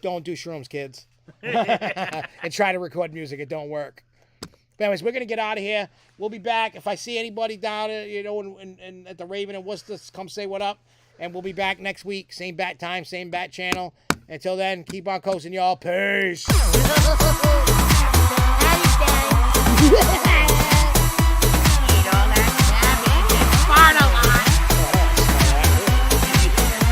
Don't do shrooms, kids. And try to record music. It don't work. But anyways, we're gonna get out of here. We'll be back. If I see anybody down, in at the Raven and Worcester, come say what up. And we'll be back next week. Same bat time, same bat channel. Until then, keep on coasting, y'all. Peace. How you doing?